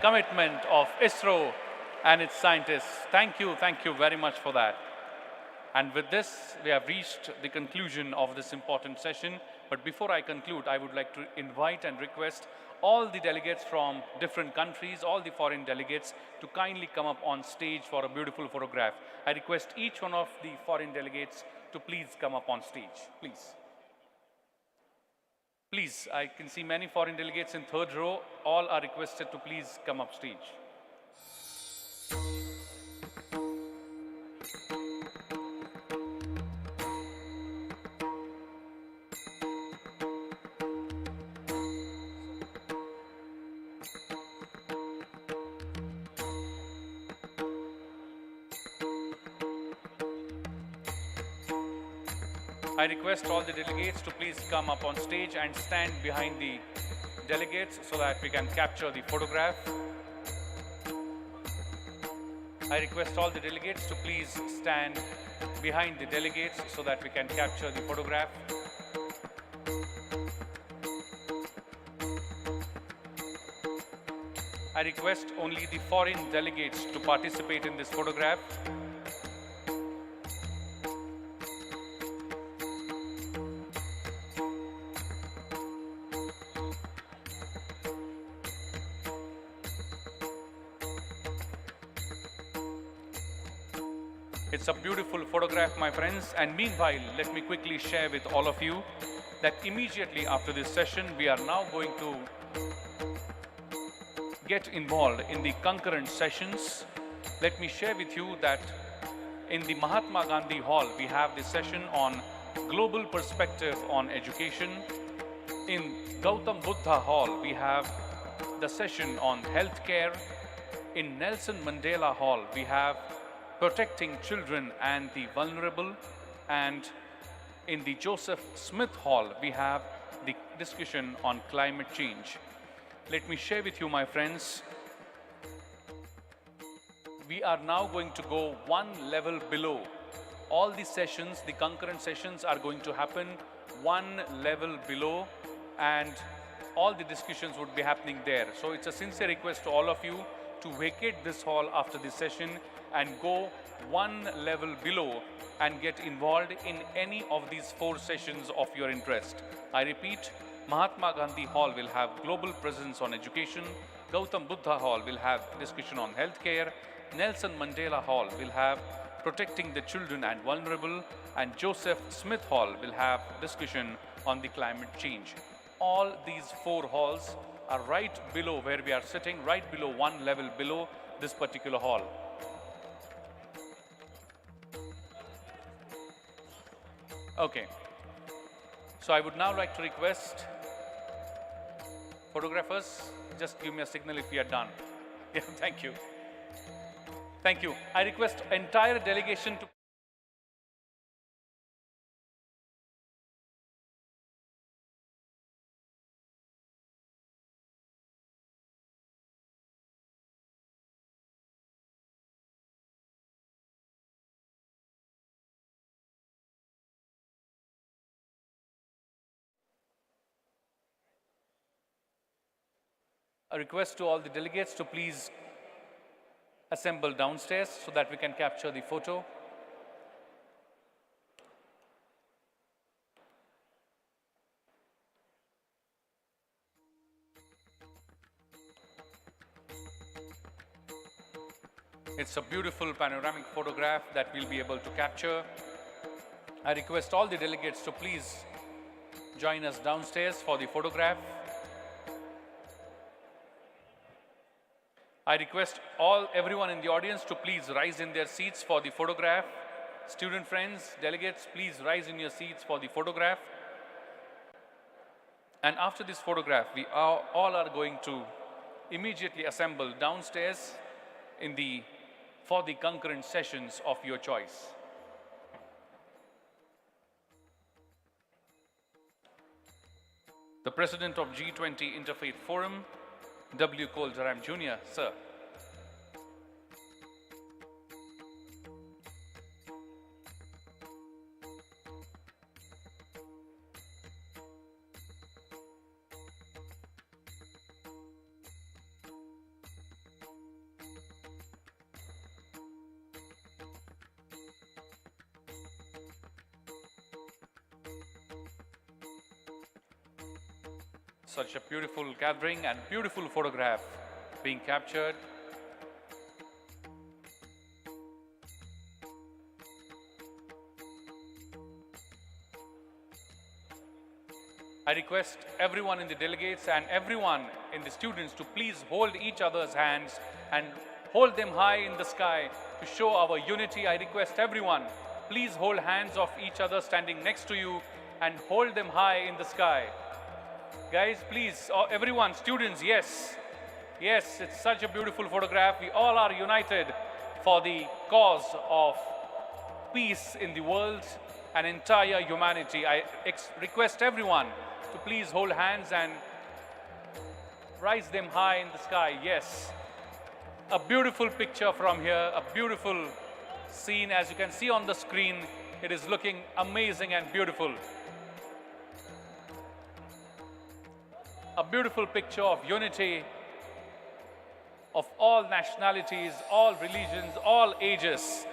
Commitment of ISRO and its scientists. Thank you very much for that. And with this, we have reached the conclusion of this important session. But before I conclude, I would like to invite and request all the delegates from different countries, all the foreign delegates, to kindly come up on stage for a beautiful photograph. I request each one of the foreign delegates to please come up on stage, please. Please, I can see many foreign delegates in third row. All are requested to please come up stage. I request all the delegates to please come up on stage and stand behind the delegates so that we can capture the photograph. I request all the delegates to please stand behind the delegates so that we can capture the photograph. I request only the foreign delegates to participate in this photograph. It's a beautiful photograph, my friends. And meanwhile, let me quickly share with all of you that immediately after this session, we are now going to get involved in the concurrent sessions. Let me share with you that in the Mahatma Gandhi Hall, we have this session on global perspective on education. In Gautam Buddha Hall, we have the session on healthcare. In Nelson Mandela Hall, we have protecting children and the vulnerable. And in the Joseph Smith Hall, we have the discussion on climate change. Let me share with you, my friends, we are now going to go one level below. All the sessions, the concurrent sessions are going to happen one level below, and all the discussions would be happening there. So it's a sincere request to all of you to vacate this hall after this session and go one level below and get involved in any of these 4 sessions of your interest. I repeat, Mahatma Gandhi Hall will have global presence on education. Gautam Buddha Hall will have discussion on healthcare. Nelson Mandela Hall will have protecting the children and vulnerable. And Joseph Smith Hall will have discussion on the climate change. All these 4 halls are right below where we are sitting, right below one level below this particular hall. Okay. So I would now like to request photographers, just give me a signal if we are done. Yeah, thank you. Thank you. I request entire delegation to a request to all the delegates to please assemble downstairs so that we can capture the photo. It's a beautiful panoramic photograph that we'll be able to capture. I request all the delegates to please join us downstairs for the photograph. I request everyone in the audience to please rise in their seats for the photograph. Student friends, delegates, please rise in your seats for the photograph. And after this photograph, we all are going to immediately assemble downstairs for the concurrent sessions of your choice. The President of G20 Interfaith Forum, W. Cole Jaram Jr., sir. Such a beautiful gathering and beautiful photograph being captured. I request everyone in the delegates and everyone in the students to please hold each other's hands and hold them high in the sky to show our unity. I request everyone, please hold hands of each other standing next to you and hold them high in the sky. Guys, please, everyone, students, yes. Yes, it's such a beautiful photograph. We all are united for the cause of peace in the world and entire humanity. I request everyone to please hold hands and rise them high in the sky. Yes. A beautiful picture from here, a beautiful scene. As you can see on the screen, it is looking amazing and beautiful. A beautiful picture of unity of all nationalities, all religions, all ages.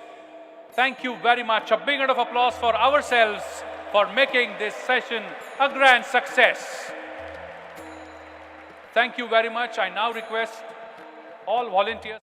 Thank you very much. A big round of applause for ourselves for making this session a grand success. Thank you very much. I now request all volunteers.